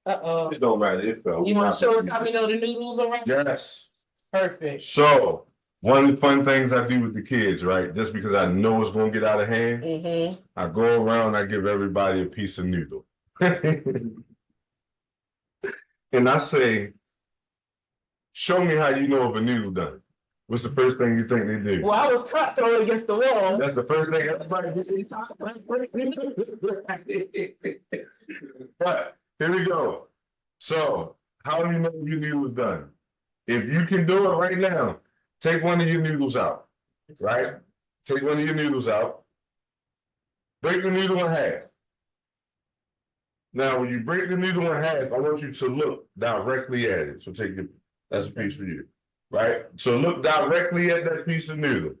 Uh-oh. It don't matter. It fell. You want to show us how we know the noodles are right? Yes. Perfect. So, one of the fun things I do with the kids, right? Just because I know it's going to get out of hand, I go around, I give everybody a piece of noodle. And I say, show me how you know if a noodle done. What's the first thing you think they do? Well, I was taught throwing against the wall. That's the first thing everybody did. But here we go. So, how do you know your noodle is done? If you can do it right now, take one of your noodles out, right? Take one of your noodles out. Break the noodle in half. Now, when you break the noodle in half, I want you to look directly at it. So that's a piece for you, right? So look directly at that piece of noodle.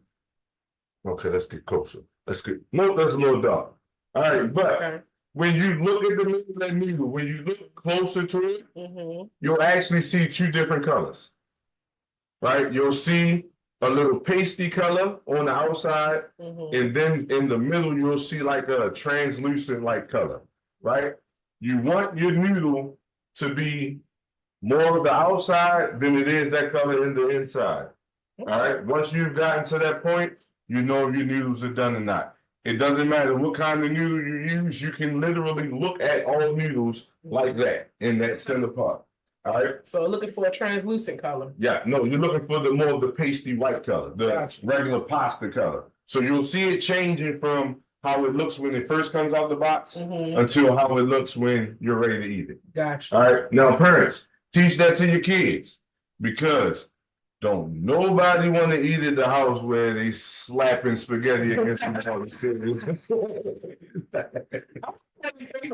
Okay, let's get closer. That's a little dark. All right, but when you look at the middle of that noodle, when you look closer to it, you'll actually see two different colors. Right, you'll see a little pasty color on the outside, and then in the middle you'll see like a translucent like color. Right, you want your noodle to be more of the outside than it is that color in the inside. All right, once you've gotten to that point, you know if your noodles are done or not. It doesn't matter what kind of noodle you use. You can literally look at all noodles like that in that center part. All right. So looking for a translucent color. Yeah, no, you're looking for more of the pasty white color, the regular pasta color. So you'll see it changing from how it looks when it first comes out the box until how it looks when you're ready to eat it. Gotcha. All right. Now, parents, teach that to your kids, because don't nobody want to eat at the house where they slapping spaghetti against each other's tables.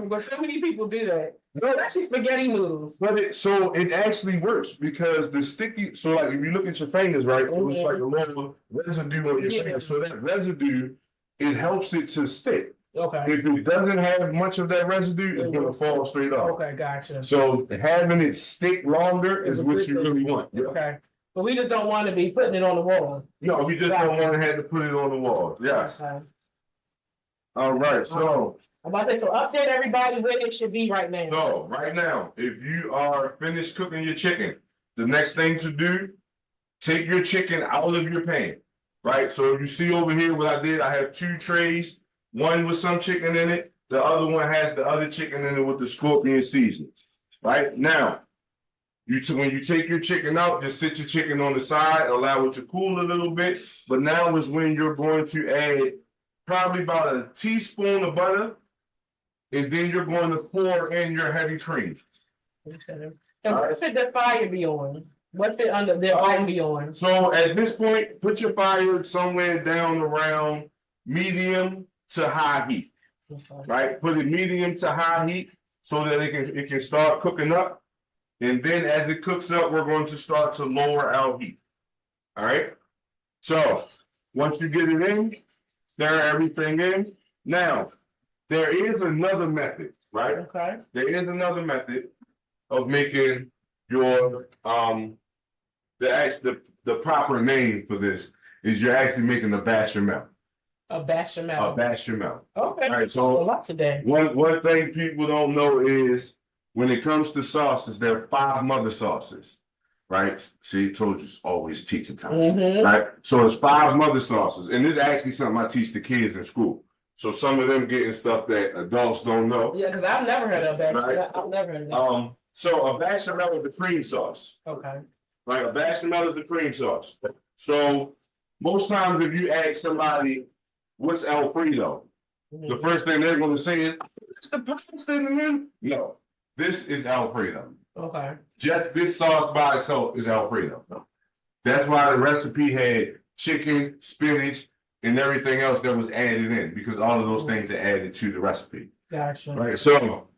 But so many people do that. No, that's just spaghetti noodles. But it actually works, because the sticky, so like if you look at your fingers, right, it looks like a little residue on your fingers. So that residue, it helps it to stick. Okay. If it doesn't have much of that residue, it's going to fall straight off. Okay, gotcha. So having it stick longer is what you really want. Yeah. Okay. But we just don't want to be putting it on the wall. No, we just don't want to have to put it on the wall. Yes. Okay. All right. So I'm about to say, so update everybody where they should be right now. So right now, if you are finished cooking your chicken, the next thing to do, take your chicken out of your pan. Right. So you see over here what I did, I have 2 trays, one with some chicken in it, the other one has the other chicken in it with the scorpion seasoning. Right now, when you take your chicken out, just sit your chicken on the side, allow it to cool a little bit. But now is when you're going to add probably about a teaspoon of butter, and then you're going to pour in your heavy cream. And what should the fire be on? What should under their own be on? So at this point, put your fire somewhere down around medium to high heat, right? Put it medium to high heat so that it can start cooking up. And then as it cooks up, we're going to start to lower our heat. All right. So once you get it in, stir everything in. Now, there is another method, right? Okay. There is another method of making your the proper name for this is you're actually making a bechamel. A bechamel. A bechamel. Okay. All right, A so lot today. one thing people don't know is when it comes to sauces, there are 5 mother sauces, right? See, told you it's always teaching time, Mm-hmm. right? So it's 5 mother sauces, and this is actually something I teach the kids in school. So some of them getting stuff that adults don't know. Yeah, because I've never heard of bechamel. Right. I've never heard of that. So a bechamel is the cream sauce. Okay. Right, a bechamel is the cream sauce. So most times if you ask somebody, what's Alfredo? The first thing they're gonna say is, it's the pasta in them. No, this is Alfredo. Okay. Just this sauce by itself is Alfredo. That's why the recipe had chicken, spinach, and everything else that was added in, because all of those things are added to the recipe. Gotcha. Right, so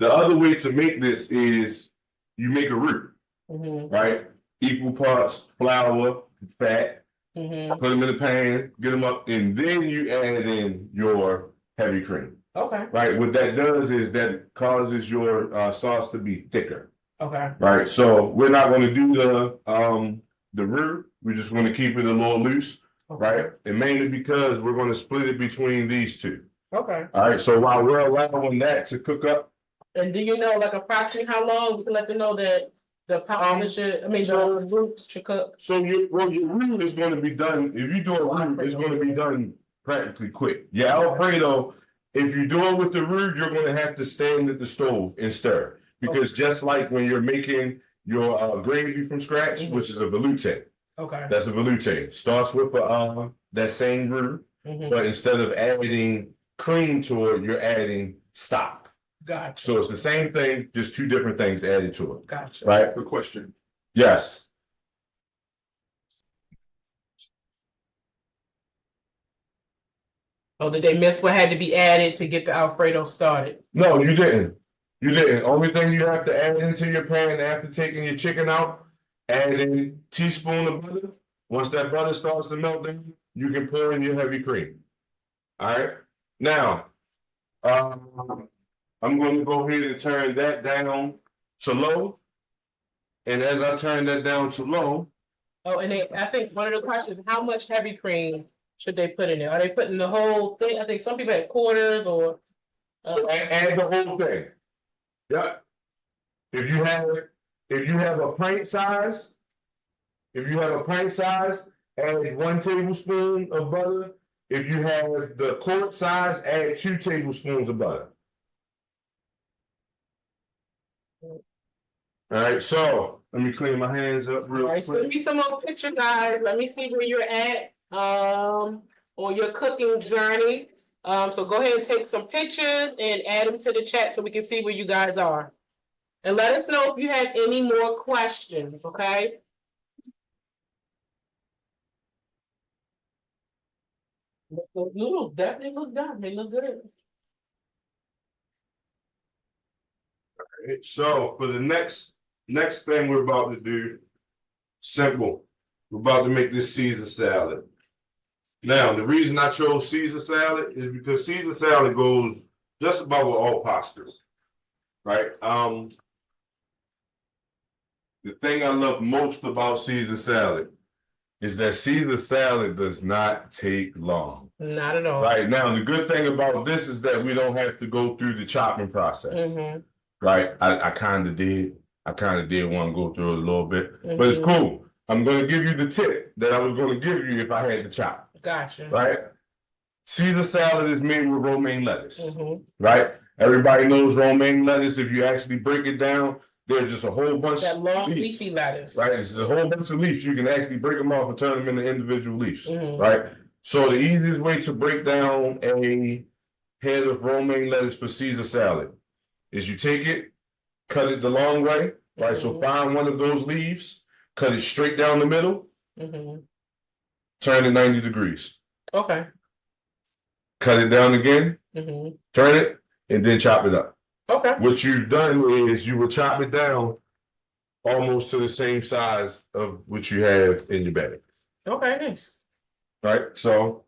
the other way to make this is you make a roux. Mm-hmm. Right? Equal parts flour, fat, Mm-hmm. put them in the pan, get them up, and then you add in your heavy cream. Okay. Right? What that does is that causes your sauce to be thicker. Okay. Right? So we're not going to do the roux. We're just going to keep it a little loose. Okay. Right? And mainly because we're going to split it between these two. Okay. All right. So while we're allowing that to cook up. And do you know, like, approximately how long we can let them know that the pasta the roux should cook? So your roux is going to be done. If you do a roux, it's going to be done practically quick. Your Alfredo, if you do it with the roux, you're going to have to stand at the stove and stir, because just like when you're making your gravy from scratch, Mm-hmm. which is a velouté, Okay. that's a velouté. Starts with that same roux, Mm-hmm. but instead of adding cream to it, you're adding stock. Gotcha. So it's the same thing, just 2 different things added to it. Gotcha. Right? Good question. Yes. Oh, did they miss what had to be added to get the Alfredo started? No, you didn't. You didn't. Only thing you have to add into your pan after taking your chicken out, add in teaspoon of butter. Once that butter starts to melt down, you can pour in your heavy cream. All right. Now, I'm going to go ahead and turn that down to low. And as I turn that down to low. Oh, and I think one of the questions is how much heavy cream should they put in there? Are they putting the whole thing? I think some people have quarters or. Add the whole thing. Yep. If you have a pint size, add 1 tablespoon of butter. If you have the quart size, add 2 tablespoons of butter. All right, so let me clean my hands up real All right, quick. send me some more picture, guys. Let me see where you're at on your cooking journey. So go ahead and take some pictures and add them to the chat so we can see where you guys are. And let us know if you have any more questions, okay? Those noodles definitely look done. They look good. So for the next thing we're about to do, simple. We're about to make this Caesar salad. Now, the reason I chose Caesar salad is because Caesar salad goes just about with all pastas, right? The thing I love most about Caesar salad is that Caesar salad does not take long. Not at all. Right now, the good thing about this is that we don't have to go through the chopping process. Mm-hmm. Right? I kind of did. I kind of did want to go through it a little bit, but it's cool. I'm going to give you the tip that I was going to give you if I had to chop. Gotcha. Right? Caesar salad is made with romaine lettuce. Mm-hmm. Right? Everybody knows romaine lettuce. If you actually break it down, there's just a whole bunch That of long leaves. leafy lettuce. Right? It's just a whole bunch of leaves. You can actually break them off and turn them into individual leaves. Mm-hmm. Right? So the easiest way to break down a head of romaine lettuce for Caesar salad is you take it, cut it the long way, right? So find one of those leaves, cut it straight down the middle, turn it 90 degrees. Okay. Cut it down again, turn it, and then chop it up. Okay. What you've done is you will chop it down almost to the same size of what you have in your bag. Okay, nice. Right? So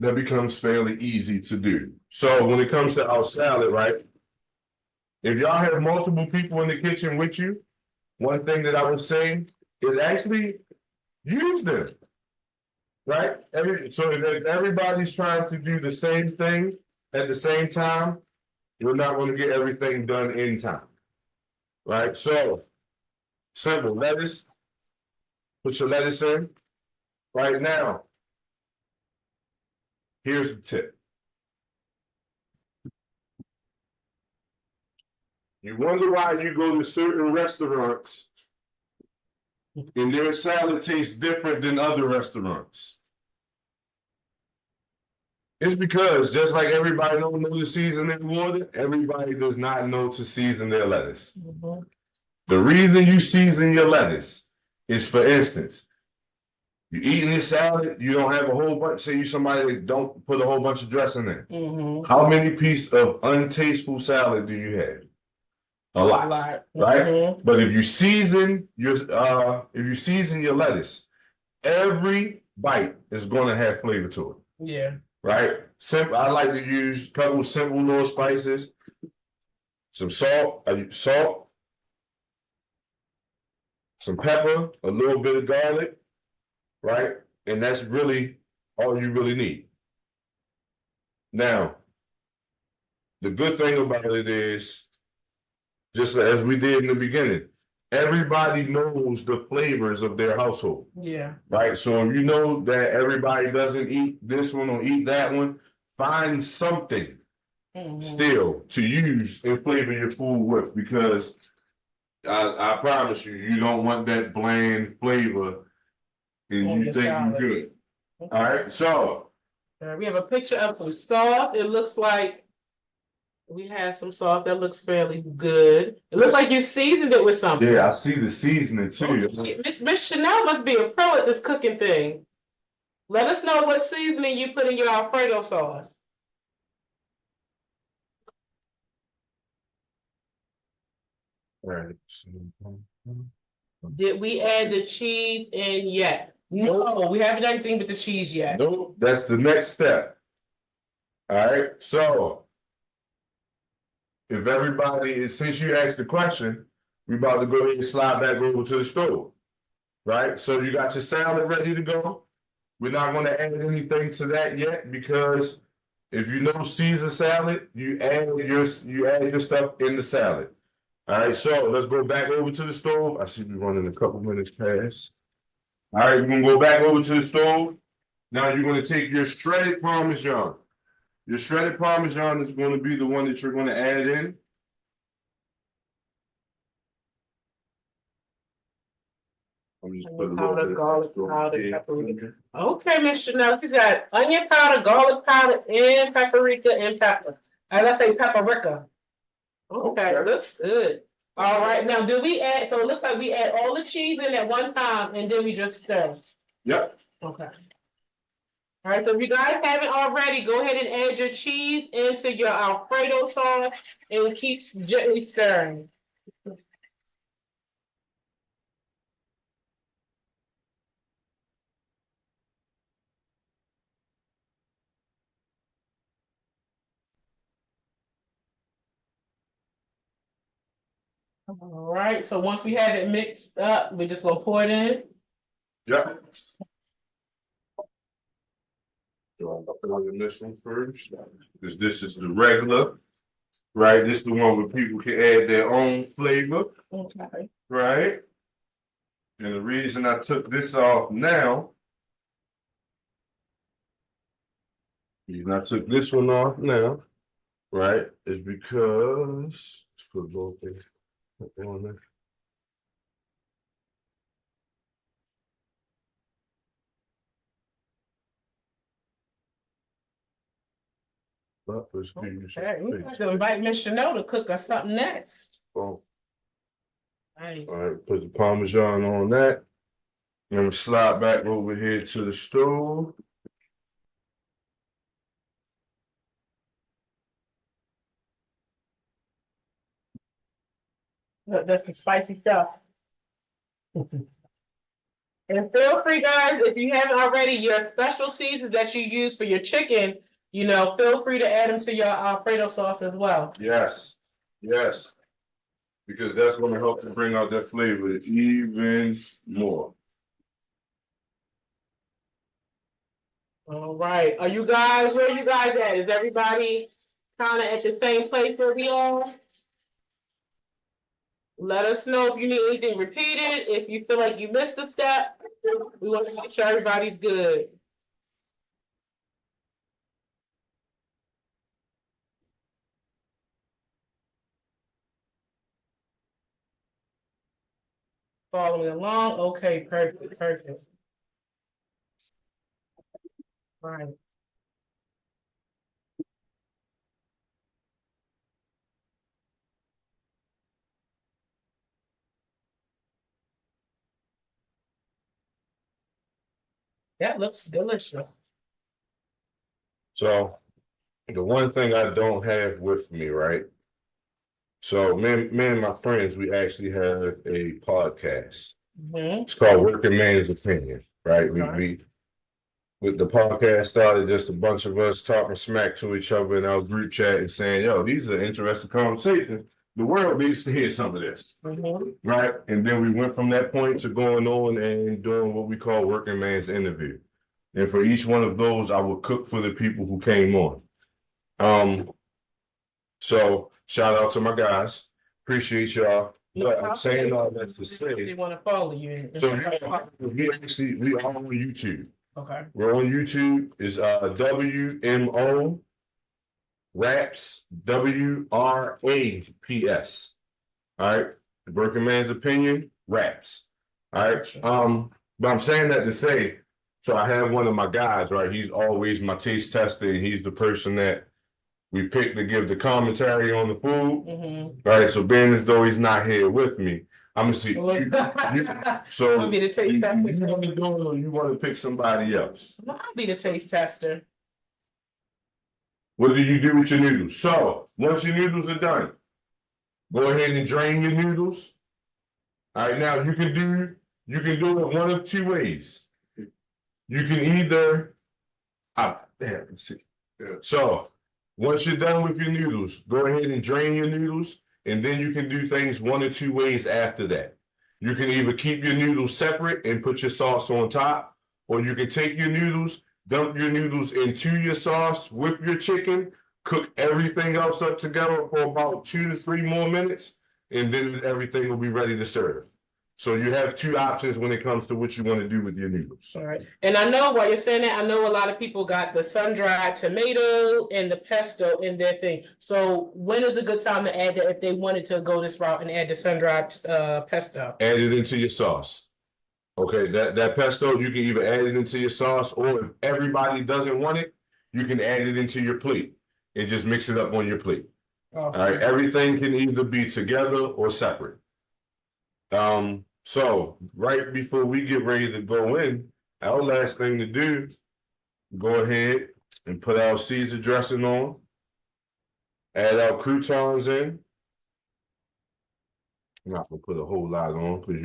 that becomes fairly easy to do. So when it comes to our salad, right? If y'all have multiple people in the kitchen with you, one thing that I would say is actually use them. Right? So if everybody's trying to do the same thing at the same time, we're not going to get everything done in time. Right? So simple lettuce. Put your lettuce in. Right now, here's the tip. You wonder why you go to certain restaurants and their salad tastes different than other restaurants. It's because just like everybody don't know to season their water, everybody does not know to season their lettuce. The reason you season your lettuce is, for instance, you eating this salad, you don't have a whole bunch, say you somebody that don't put a whole bunch of dressing in. How many pieces of untasteful salad do you have? A lot. Right? But if you season your lettuce, every bite is gonna have flavor to it. Yeah. Right? Simple. I like to use a couple of simple little spices, some salt, some pepper, a little bit of garlic, right? And that's really all you really need. Now, the good thing about it is, just as we did in the beginning, everybody knows the flavors of their household. Yeah. Right? So if you know that everybody doesn't eat this one or eat that one, find something still to use and flavor your food with, because I promise you, you don't want that bland flavor and you think you're good. All right, so we have a picture of some sauce. It looks like we have some sauce that looks fairly good. It looks like you seasoned it with something. yeah, I see the seasoning too. Miss Chanel must be a pro at this cooking thing. Let us know what seasoning you put in your Alfredo sauce. Right. Did we add the cheese in yet? No, we haven't done anything with the cheese yet. Nope, that's the next step. All right, so if everybody is, since you asked the question, we about to go ahead and slide back over to the stove. Right? So you got your salad ready to go. We're not going to add anything to that yet, because if you know Caesar salad, you add your stuff in the salad. All right, so let's go back over to the stove. I see we running a couple minutes past. All right, we're gonna go back over to the stove. Now you're gonna take your shredded Parmesan. Your shredded Parmesan is going to be the one that you're going to add in. I'm just put a little bit of Garlic extra powder, here. paprika. Okay, Mr. Chanel, she's got onion powder, garlic powder, and paprika and pepper. And let's say paprika. Okay, looks good. All right, now do we add, so it looks like we add all the cheese in at one time and then we just stir. Yep. Okay. All right, so if you guys haven't already, go ahead and add your cheese into your Alfredo sauce and keep gently stirring. All right, so once we have it mixed up, we're just gonna pour it in. Yep. So I'm put on this one first, because this is the regular, right? This is the one where people can add their own flavor, Okay. right? And the reason I took this off now, I took this one off now, right, is because, let's put both things on there. Okay, we have to invite Miss Chanel to cook us something next. Oh, Nice. all right, put the Parmesan on that. And we slide back over here to the stove. Look, that's the spicy stuff. And feel free, guys, if you haven't already, your special seasons that you use for your chicken, feel free to add them to your Alfredo sauce as well. Yes, yes. Because that's gonna help to bring out that flavor even more. All right, where you guys at? Is everybody kind of at the same place where we are? Let us know if you need anything repeated, if you feel like you missed a step. We want to make sure everybody's good. Following along, okay, perfect. Right. That looks delicious. So the one thing I don't have with me, right? So me and my friends, we actually have a podcast. Mhm. It's called Working Man's Opinion, right? Okay. We with the podcast started just a bunch of us talking smack to each other in our group chat and saying, yo, these are interesting conversations. The world needs to hear some of this. Mhm. Right. And then we went from that point to going on and doing what we call Working Man's Interview. And for each one of those, I would cook for the people who came on. So shout out to my guys. Appreciate y'all. But I'm saying all that to They say, want to follow you. so we are on YouTube. Okay. We're on YouTube. Is WMO Raps WRAPS. All right. The Working Man's Opinion Raps. All right. But I'm saying that to say, so I have one of my guys, right? He's always my taste tester, and he's the person that we pick to give the commentary on the food. Mhm. Right. So being as though he's not here with me, I'm gonna see. So Want me to taste tester? you want to do it or you want to pick somebody else? I'll be the taste tester. What do you do with your noodles? So once your noodles are done, go ahead and drain your noodles. All right, now you can do it one of two ways. You can either let's see. So once you're done with your noodles, go ahead and drain your noodles, and then you can do things one or two ways after that. You can either keep your noodles separate and put your sauce on top, or you can take your noodles, dump your noodles into your sauce with your chicken, cook everything else up together for about 2 to 3 more minutes, and then everything will be ready to serve. So you have two options when it comes to what you want to do with your noodles. All right. And I know while you're saying that, I know a lot of people got the sun-dried tomato and the pesto in their thing. So when is a good time to add that if they wanted to go this route and add the sun-dried pesto? Add it into your sauce. Okay, that pesto, you can either add it into your sauce, or if everybody doesn't want it, you can add it into your plate and just mix it up on your plate. All right, everything can either be together or separate. So right before we get ready to go in, our last thing to do, go ahead and put our Caesar dressing on, add our croutons in. I'm not gonna put a whole lot on because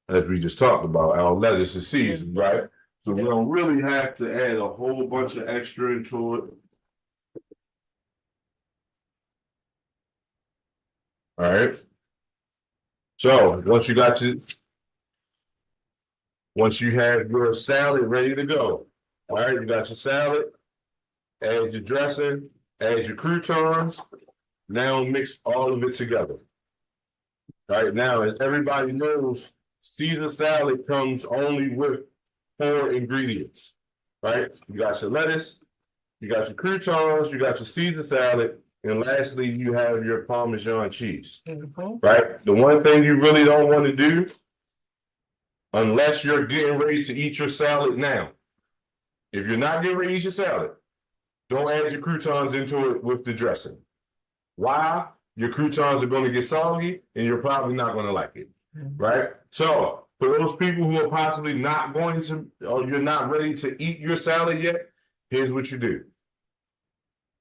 as we just talked about, our lettuce is seasoned, right? So we don't really have to add a whole bunch of extra into it. All right. So once you have your salad ready to go, all right, you got your salad, add your dressing, add your croutons, now mix all of it together. All right, now as everybody knows, Caesar salad comes only with 4 ingredients, right? You got your lettuce, you got your croutons, you got your Caesar salad, and lastly, you have your Parmesan cheese, right? The one thing you really don't want to do, unless you're getting ready to eat your salad now, if you're not getting ready to eat your salad, Don't add your croutons into it with the dressing. Why? Your croutons are going to get soggy and you're probably not going to like it. Right? So, for those people who are possibly not going to, or you're not ready to eat your salad yet, here's what you do: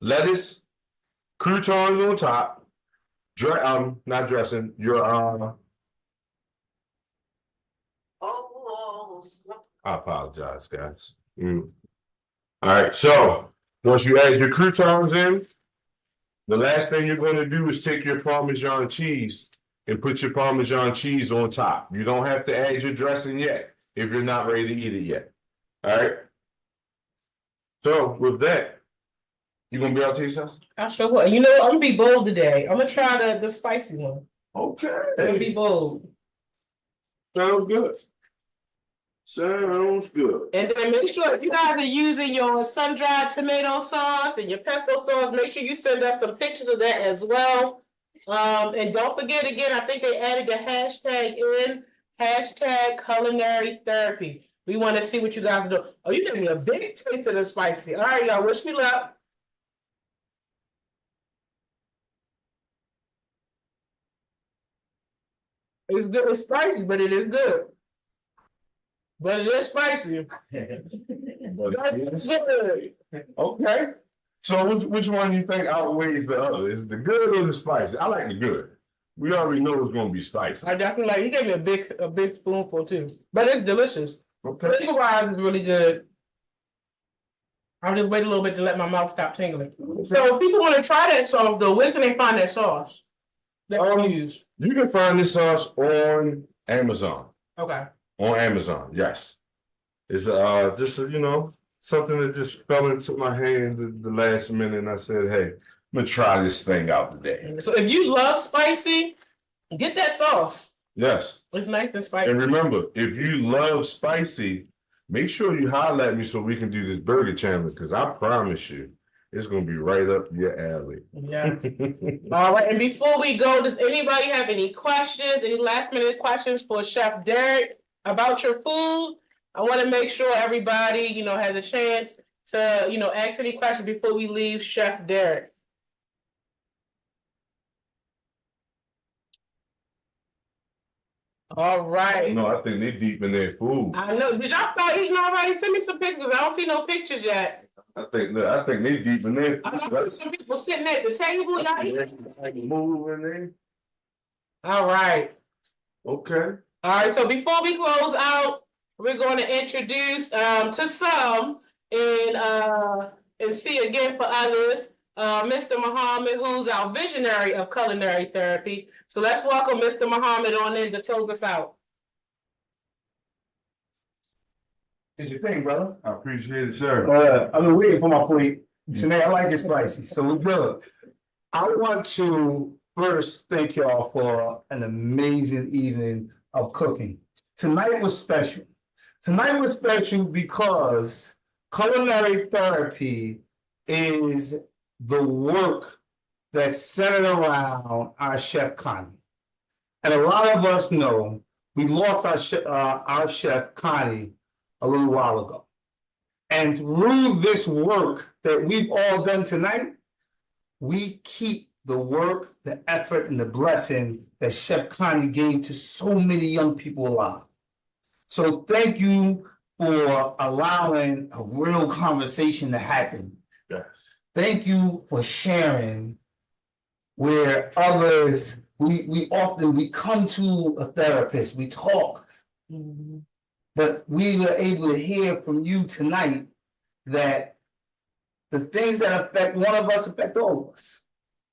lettuce, croutons on top, not dressing, your I apologize, guys. All right, so once you add your croutons in, the last thing you're going to do is take your Parmesan cheese and put your Parmesan cheese on top. You don't have to add your dressing yet if you're not ready to eat it yet. All right. So with that, you gonna be able to taste us? I sure will. You know, I'm gonna be bold today. I'm gonna try the spicy one. Okay. I'm gonna be bold. Sounds good. Sounds good. And then make sure if you guys are using your sun-dried tomato sauce and your pesto sauce, make sure you send us some pictures of that as well. And don't forget again, I think they added the hashtag in, hashtag culinary therapy. We want to see what you guys do. Oh, you gave me a big taste of the spicy. All right, y'all, wish me luck. It's good, it's spicy, but it is good. But it is spicy. That's good. Okay. So which one do you think outweighs the other? Is it the good or the spicy? I like the good. We already know it's gonna be spicy. I definitely like. You gave me a big spoonful too, but it's delicious. Okay. Flavor wise, it's really good. I'll just wait a little bit to let my mouth stop tingling. So if people want to try that sauce though, where can they find that sauce that I use? You can find this sauce on Amazon. Okay. On Amazon, yes. It's just something that just fell into my hands at the last minute, and I said, "Hey, I'm gonna try this thing out today." So if you love spicy, get that sauce. Yes. It's nice and spicy. And remember, if you love spicy, make sure you holler at me so we can do this burger challenge, because I promise you, it's gonna be right up your alley. Yeah. All right. And before we go, does anybody have any questions? Any last minute questions for Chef Derek about your food? I want to make sure everybody, has a chance to, ask any questions before we leave Chef Derek. All right. No, I think they deep in their food. I know. Did y'all start eating already? Send me some pictures. I don't see no pictures yet. I think they deep in their I food. know some people sitting at the table. Move in there. All right. Okay. All right. So before we close out, we're going to introduce to some and see again for others, Mr. Muhammad, who's our visionary of culinary therapy. So let's welcome Mr. Muhammad on in to close us out. Did your thing, brother? I appreciate it, sir. I've been waiting for my plate. Sinead, I like it spicy, so we're good. I want to first thank y'all for an amazing evening of cooking. Tonight was special. Tonight was special because culinary therapy is the work that's centered around our Chef Connie. And a lot of us know we lost our Chef Connie a little while ago. And through this work that we've all done tonight, we keep the work, the effort, and the blessing that Chef Connie gave to so many young people alive. So thank you for allowing a real conversation to happen. Yes. Thank you for sharing where others, we often come to a therapist, we talk, but we were able to hear from you tonight that the things that affect one of us affect all of us.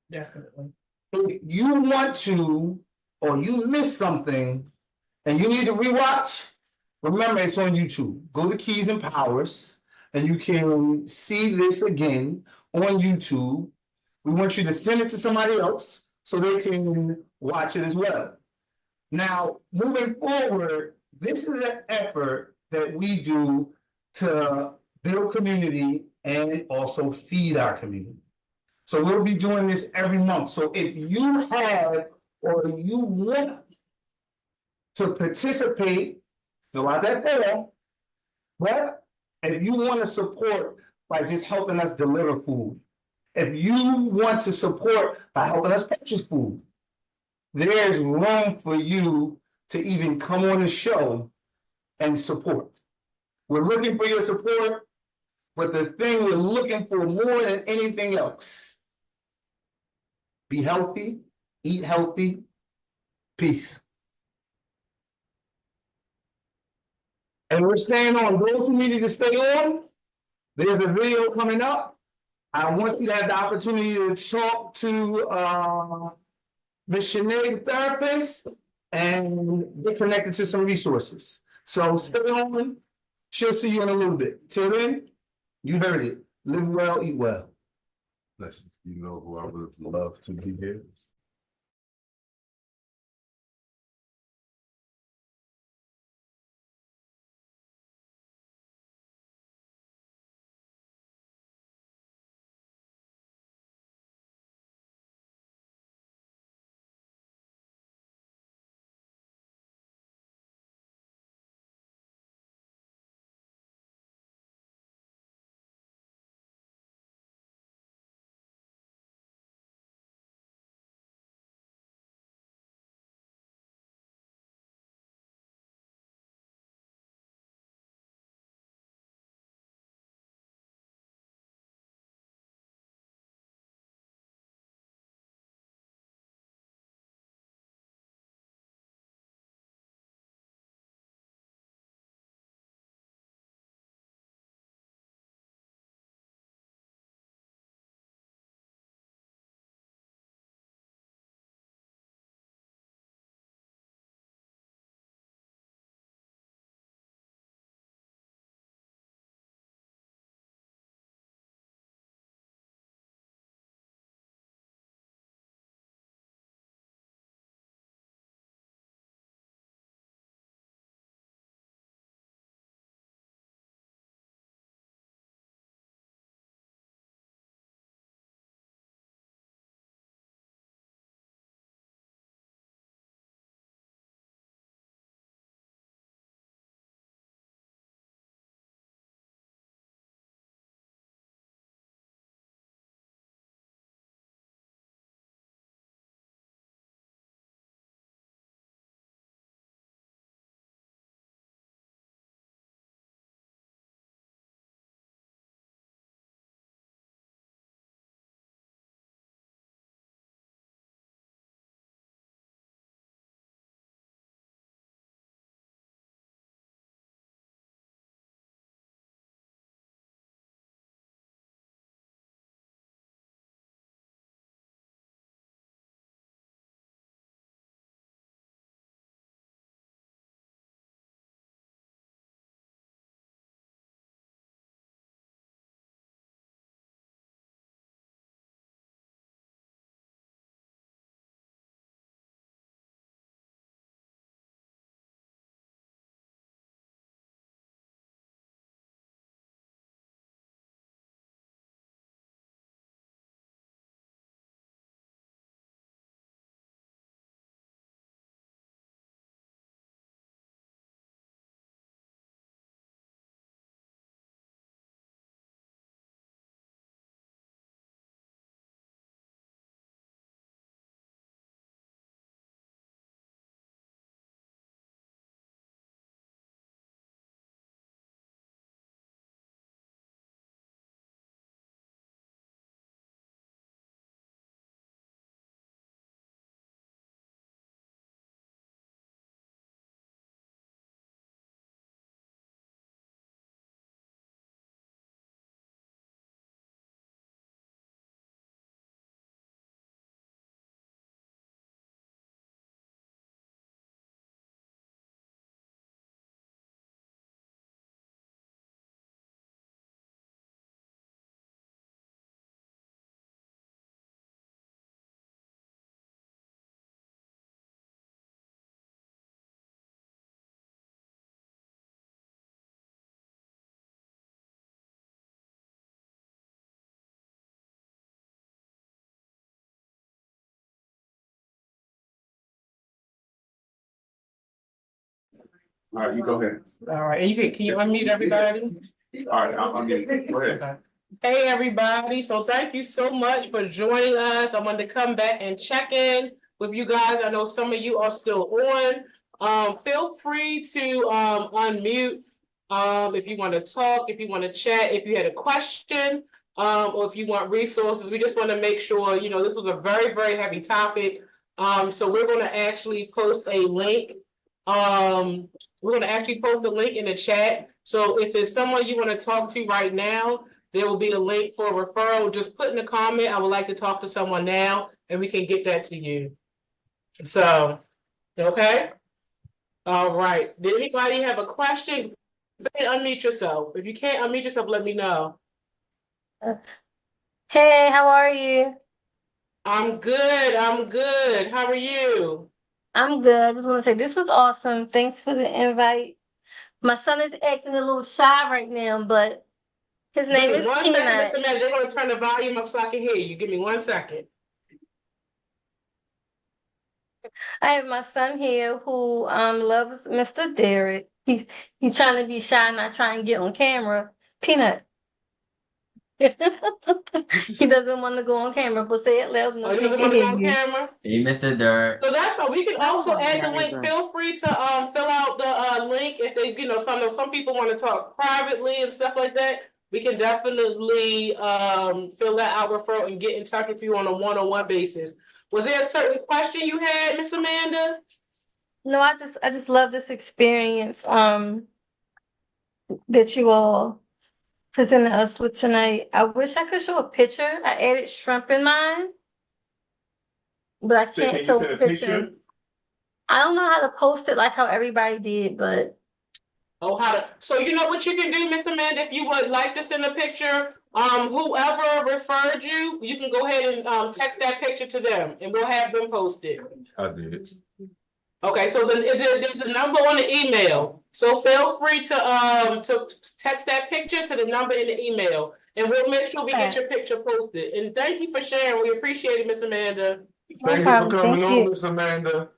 Definitely. If you want to, or you miss something and you need to rewatch, remember it's on YouTube. Go to Keys and Powers and you can see this again on YouTube. We want you to send it to somebody else so they can watch it as well. Now, moving forward, this is an effort that we do to build community and also feed our community. So we'll be doing this every month. So if you have or you want to participate, fill out that form. But if you want to support by just helping us deliver food. If you want to support by helping us purchase food, there's room for you to even come on the show and support. We're looking for your support, but the thing we're looking for more than anything else, be healthy, eat healthy, peace. And we're staying on. Those who needed to stay on, there's a video coming up. I want you to have the opportunity to talk to Ms. Sinead, the therapist, and get connected to some resources. So stay on. She'll see you in a little bit. Till then, you heard it. Live well, eat well. Listen, you know who I would love to be here? All right, you go ahead. All right, and can you unmute everybody? All right, I'm getting, go ahead. Okay. Hey, everybody. So thank you so much for joining us. I wanted to come back and check in with you guys. I know some of you are still on. Feel free to unmute if you want to talk, if you want to chat, if you had a question, or if you want resources. We just want to make sure, you know, this was a very, very heavy topic. So we're going to actually post a link. We're going to actually post a link in the chat. So if there's someone you want to talk to right now, there will be a link for a referral. Just put in the comment, I would like to talk to someone now, and we can get that to you. So, okay. All right. Did anybody have a question? Unmute yourself. If you can't unmute yourself, let me know. Hey, how are you? I'm good. I'm good. How are you? I'm good. I just want to say this was awesome. Thanks for the invite. My son is acting a little shy right now, but his name Give me is 1 second, Peanut. Mr. Matt. They're going to turn the volume up so I can hear you. Give me 1 second. I have my son here who loves Mr. Derek. He's trying to be shy, not trying to get on camera. Peanut. He doesn't want to go on camera, but say it loud Oh, enough you so he doesn't can want to hear go on you. camera? Hey, Mr. Dirt. So that's why we can also add the Very link. good. Feel free to fill out the link if they, you know, some people want to talk privately and stuff like that. We can definitely fill that out referral and get in touch with you on a one-on-one basis. Was there a certain question you had, Miss Amanda? No, I just love this experience that you all presented us with tonight. I wish I could show a picture. I added shrimp in mine, but I Can you can't show send a a picture. picture? I don't know how to post it like how everybody did, but Oh, how to, so you know what you can do, Miss Amanda, if you would like to send a picture, whoever referred you, you can go ahead and text that picture to them and we'll have them post it. I did. Okay, so there's the number on the email. So feel free to text that picture to the number in the email. And we'll make sure we get your picture posted. And thank you for sharing. We appreciate it, Miss Amanda. no Thank you for problem. coming Thank on, you. Miss Amanda.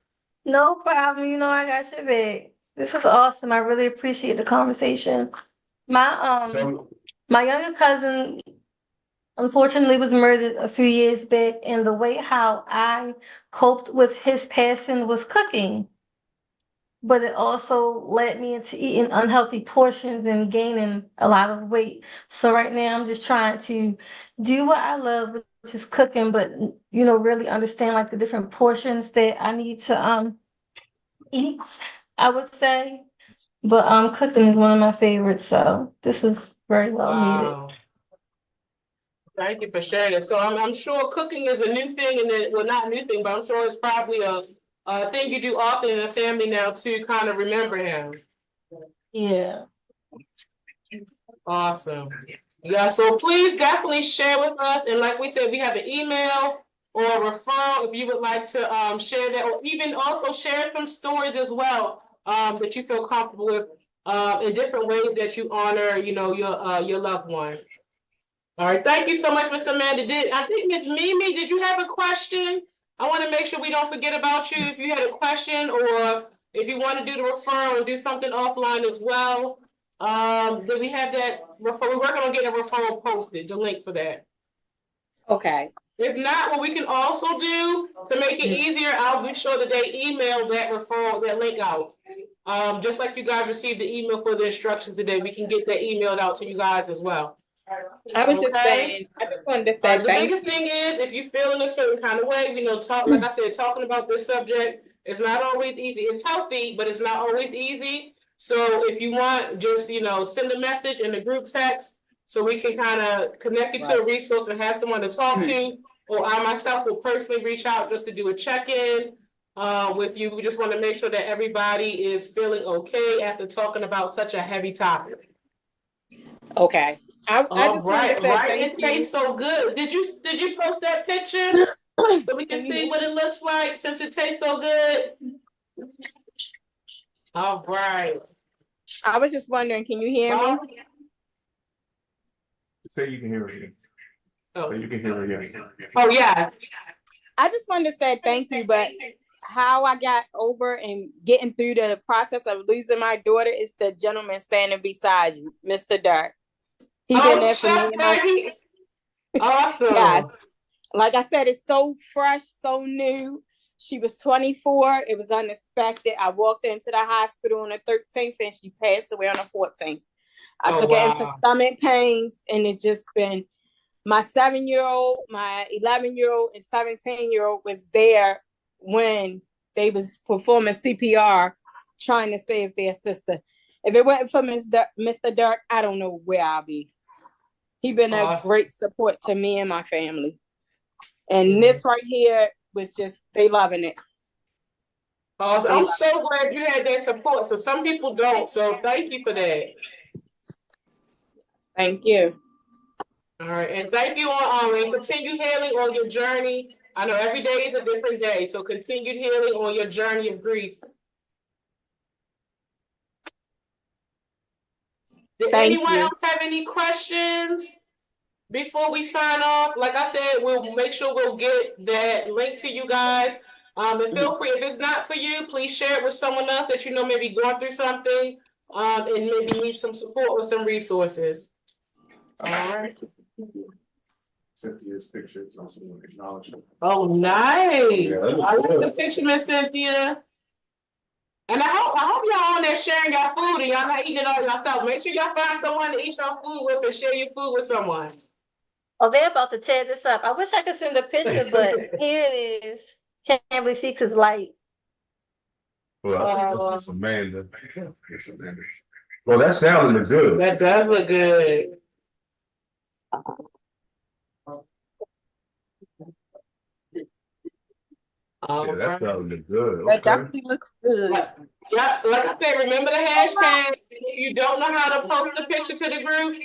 No problem. You know I got your back. This was awesome. I really appreciate the conversation. My my younger cousin unfortunately was murdered a few years back, and the way how I coped with his passing was cooking. But it also led me into eating unhealthy portions and gaining a lot of weight. So right now I'm just trying to do what I love, which is cooking, but you know, really understand like the different portions that I need to eat, I would say. But cooking is one of my favorites, so this was very well needed. Wow. Thank you for sharing it. So I'm sure cooking is a new thing, and then, well, not a new thing, but I'm sure it's probably a thing you do often in the family now to kind of remember him. Yeah. Awesome. Yeah, so please definitely share with us. And like we said, we have an email or a referral if you would like to share that, or even also share some stories as well that you feel comfortable with in different ways that you honor, you know, your loved one. All right, thank you so much, Miss Amanda. I think Miss Mimi, did you have a question? I want to make sure we don't forget about you if you had a question or if you want to do the referral and do something offline as well. Did we have that referral? We're working on getting a referral posted, the link for that. Okay. If not, what we can also do to make it easier, I'll be sure that they email that referral, that link out. Just like you guys received the email for the instructions today, we can get that emailed out to you guys as well. I was just Okay. saying, I just wanted to say The thank biggest you. thing is if you feel in a certain kind of way, you know, like I said, talking about this subject, it's not always easy. It's healthy, but it's not always easy. So if you want, just, you know, send a message in the group text so we can kind of connect you to a resource and have someone to talk to. Or I myself will personally reach out just to do a check-in with you. We just want to make sure that everybody is feeling okay after talking about such a heavy topic. Okay. I just wanted to say Right. thank It you. tastes so good. Did you post that picture so we can see what it looks like since it tastes so good? All right. I was just wondering, can you hear me? Say you can hear it again. Oh, you can hear it again. Oh, yeah. I just wanted to say thank you, but how I got over and getting through the process of losing my daughter is the gentleman standing beside you, Mr. Dark. He been there for me. Chef, awesome. Yes. Like I said, it's so fresh, so new. She was 24. It was unexpected. I walked into the hospital on the 13th and she passed away on the 14th. I took her in for stomach pains, and it's just been my 7-year-old, my 11-year-old, and 17-year-old was there when they was performing CPR, trying to save their sister. If it wasn't for Mr. Dirk, I don't know where I'll be. He been a great support to me and my family. And this right here was just, they loving it. Awesome. I'm so glad you had that support. So some people don't. So thank you for that. Thank you. All right. And thank you and continue healing on your journey. I know every day is a different day. So continued healing on your journey of grief. Did anyone else have any questions before we sign off? Like I said, we'll make sure we'll get that link to you guys. And feel free, if it's not for you, please share it with someone else that you know may be going through something and maybe need some support or some resources. All right. Cynthia's picture is also acknowledged. Oh, nice. Yeah, I like the picture, Miss Cynthia. And I hope y'all on there sharing your food and y'all not eating it all yourself. Make sure y'all find someone to eat your food with and share your food with someone. Oh, they're about to tear this up. I wish I could send a picture, but here it is. Can't really see because it's light. Well, it's Amanda. Well, that sounded good. That does look good. Yeah, that sounded good. That definitely looks good. Yeah, like I said, remember the hashtag. If you don't know how to post a picture to the group,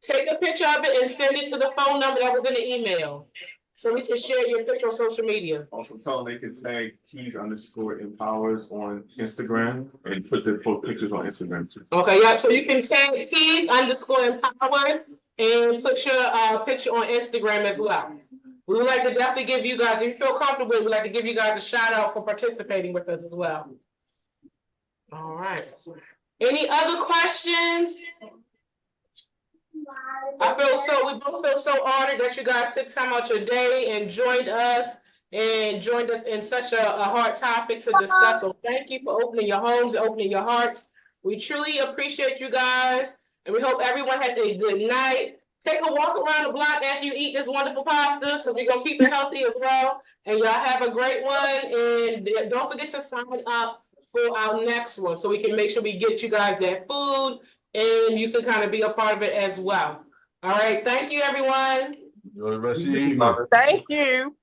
take a picture of it and send it to the phone number that was in the email. So we can share your picture on social media. Also tell them they can tag keys_empowers on Instagram and put their pictures on Instagram too. Okay, yeah. So you can tag keys_empowered and put your picture on Instagram as well. We would like to definitely give you guys, if you feel comfortable, we'd like to give you guys a shout out for participating with us as well. All right. Any other questions? We both feel so honored that you guys took time out your day and joined us in such a hard topic to discuss. So thank you for opening your homes, opening your hearts. We truly appreciate you guys, and we hope everyone has a good night. Take a walk around the block after you eat this wonderful pasta, so we're gonna keep it healthy as well. And y'all have a great one, and don't forget to sign up for our next one, so we can make sure we get you guys that food, and you can kind of be a part of it as well. All right, thank you, everyone. Enjoy the rest of your evening. Thank you.